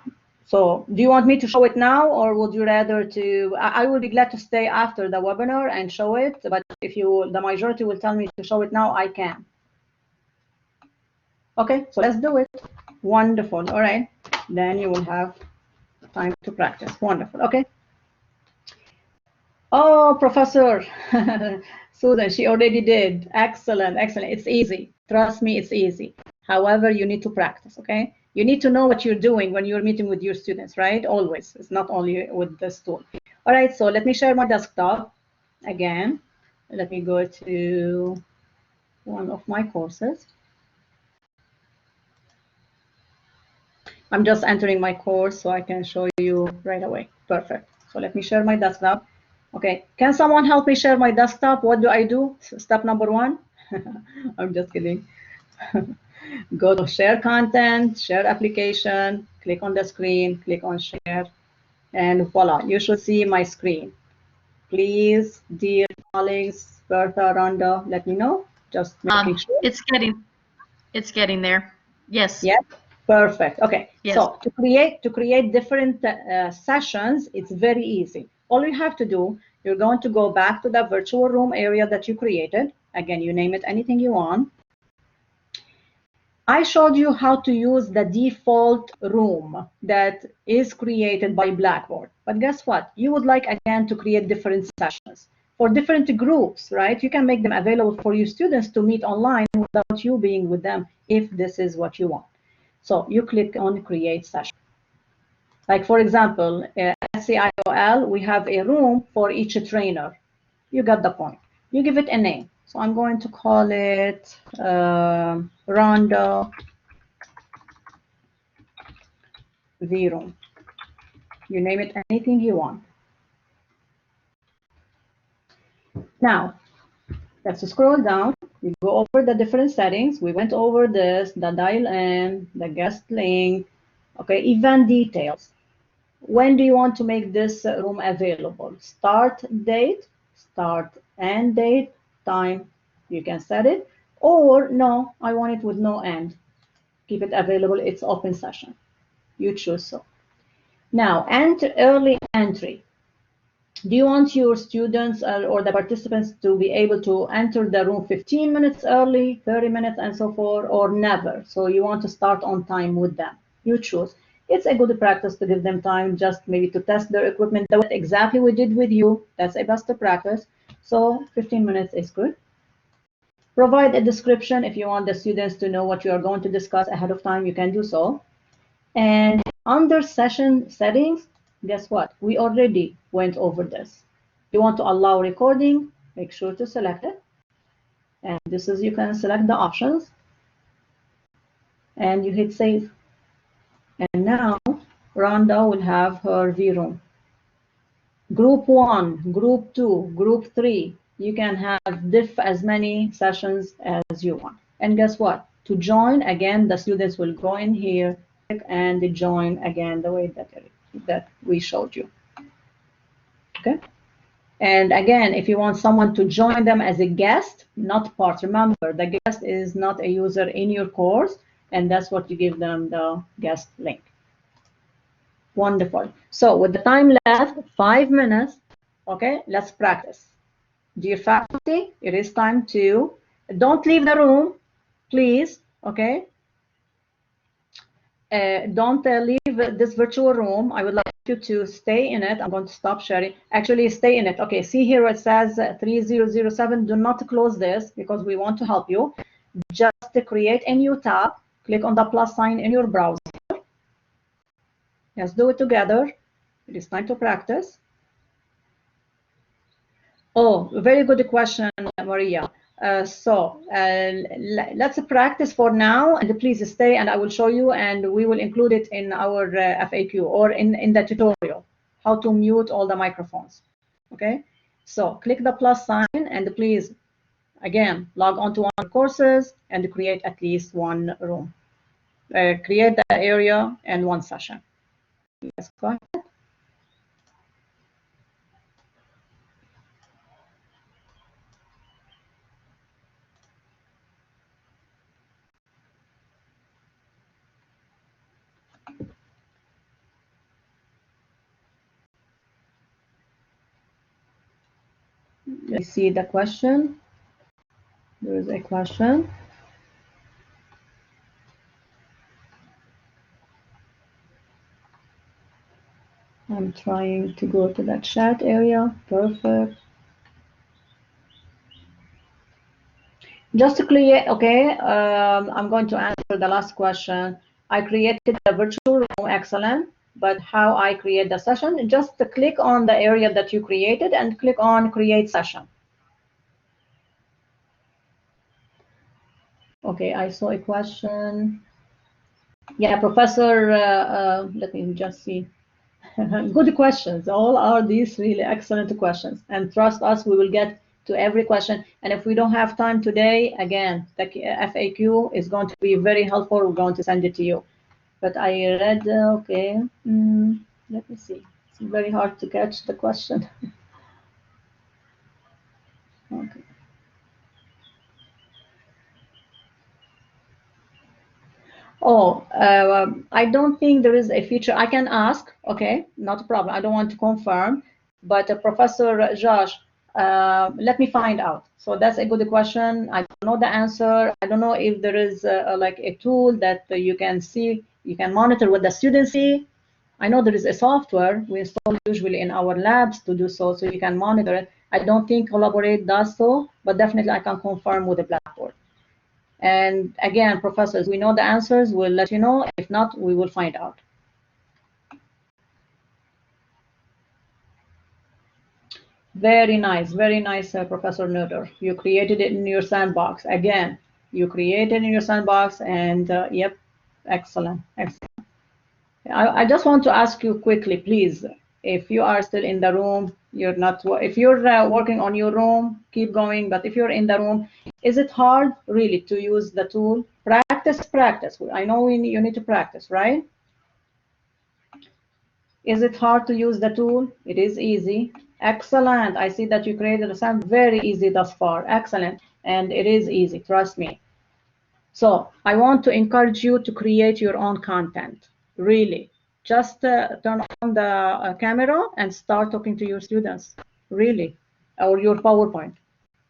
so do you want me to show it now, or would you rather to, I would be glad to stay after the webinar and show it, but if the majority will tell me to show it now, I can. Okay, so let's do it. Wonderful, all right. Then you will have time to practice. Wonderful, okay. Oh, Professor Susan, she already did. Excellent, excellent. It's easy. Trust me, it's easy. However, you need to practice, okay? You need to know what you're doing when you're meeting with your students, right? Always. It's not only with this tool. All right, so let me share my desktop. again, let me go to one of my courses. I'm just entering my course so I can show you right away. Perfect. So let me share my desktop. Okay, can someone help me share my desktop? What do I do? Step number one. I'm just kidding. Go to share content, share application, click on the screen, click on share, and voila, you should see my screen. Please, dear colleagues, Bertha, Rhonda, let me know. Just making sure. It's getting there. Yes. Yes, perfect. Okay, Yes. so to create different sessions, it's very easy. All you have to do, you're going to go back to the virtual room area that you created. Again, you name it anything you want. I showed you how to use the default room that is created by Blackboard. But guess what? You would like, again, to create different sessions for different groups, right? You can make them available for your students to meet online without you being with them if this is what you want. So you click on Create Session. Like, for example, at CIOL, we have a room for each trainer. You got the point. You give it a name. So I'm going to call it Rhonda V room. You name it anything you want. Now, let's scroll down. We go over the different settings. We went over this, the dial-in, the guest link, okay, event details. When do you want to make this room available? Start date, start end date, time, you can set it. Or no, I want it with no end. Keep it available, it's open session. You choose so. Now, enter early entry. Do you want your students or the participants to be able to enter the room 15 minutes early, 30 minutes, and so forth, or never? So you want to start on time with them. You choose. It's a good practice to give them time just maybe to test their equipment. What exactly we did with you, that's a best practice. So 15 minutes is good. Provide a description. If you want the students to know what you are going to discuss ahead of time, you can do so. And under session settings, guess what? We already went over this. You want to allow recording, make sure to select it. And this is, you can select the options. And you hit save. And now Rhonda will have her V-room. Group 1, Group 2, Group 3, you can have as many sessions as you want. And guess what? To join, again, the students will go in here and join again the way that we showed you. Okay? And again, if you want someone to join them as a guest, not part, remember, the guest is not a user in your course, and that's what you give them the guest link. Wonderful. So with the time left, 5 minutes, okay, let's practice. Dear faculty, it is time to, don't leave the room, please, okay? Don't leave this virtual room. I would like you to stay in it. I'm going to stop sharing. Actually, stay in it. Okay, see here where it says 3007. Do not close this because we want to help you. Just create a new tab. Click on the plus sign in your browser. Let's do it together. It is time to practice. Oh, very good question, Maria. Let's practice for now, and please stay, and I will show you, and we will include it in our FAQ or in the tutorial, how to mute all the microphones. Okay, so click the plus sign, and please, again, log on to one courses and create at least one room. Create the area and one session. Let's go ahead. Let's see the question. There is a question. I'm trying to go to that chat area. Perfect. Just to clear, okay, I'm going to answer the last question. I created a virtual room, excellent. but how I create the session, just click on the area that you created and click on create session. Okay, I saw a question. Yeah, Professor, let me just see. Good questions. All are these really excellent questions. And trust us, we will get to every question. And if we don't have time today, again, the FAQ is going to be very helpful. We're going to send it to you. But I read, okay, let me see. It's very hard to catch the question. Okay. Oh, I don't think there is a feature. I can ask, okay, not a problem. I don't want to confirm, but Professor Josh, let me find out. So that's a good question. I don't know the answer. I don't know if there is like a tool that you can see, you can monitor what the students see. I know there is a software we install usually in our labs to do so, so you can monitor it. I don't think Collaborate does so, but definitely I can confirm with the Blackboard. And again, professors, we know the answers, we'll let you know. If not, we will find out. Very nice, Professor Nutter. You created it in your sandbox. Again, you created in your sandbox, and yep, excellent, excellent. I just want to ask you quickly, please, if you are still in the room, you're not, if you're working on your room, keep going. But if you're in the room, is it hard really to use the tool? Practice. I know you need to practice, right? Is it hard to use the tool? It is easy. Excellent. I see that you created a sample. Very easy thus far. Excellent. And it is easy, trust me. So I want to encourage you to create your own content. Really. Just turn on the camera and start talking to your students. Really. Or your PowerPoint.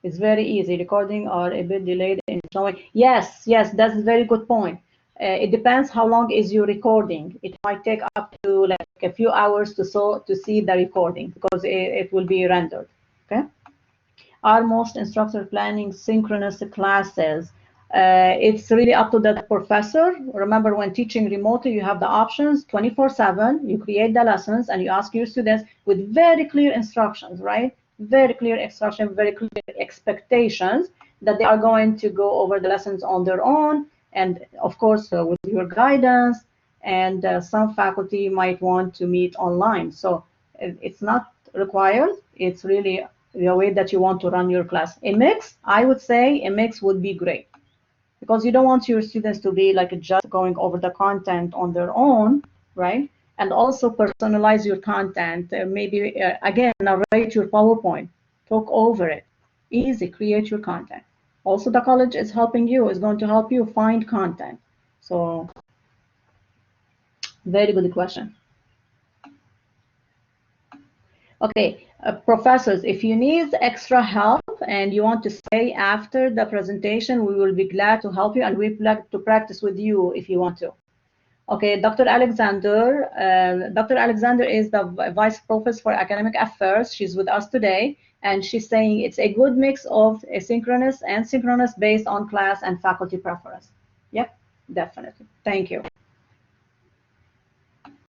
It's very easy. Recording are a bit delayed in showing. Yes, that's a very good point. It depends how long is your recording. It might take up to like a few hours to see the recording because it will be rendered. Okay. Are most instructor planning synchronous classes? It's really up to the professor. Remember, when teaching remotely, you have the options 24/7. You create the lessons and you ask your students with very clear instructions, right? Very clear instruction, very clear expectations that they are going to go over the lessons on their own, and of course with your guidance. And some faculty might want to meet online, so it's not required. It's really the way that you want to run your class. A mix, I would say, a mix would be great, because you don't want your students to be like just going over the content on their own, right? And also personalize your content. Maybe, again, narrate your PowerPoint, talk over it. Easy, create your content. Also, the college is helping you, is going to help you find content. So, very good question. Okay, professors, if you need extra help and you want to stay after the presentation, we will be glad to help you, and we'd like to practice with you if you want to. Okay, Dr. Alexander. Dr. Alexander is the Vice Professor for Academic Affairs. She's with us today, and she's saying it's a good mix of asynchronous and synchronous based on class and faculty preference. Yep, definitely. Thank you.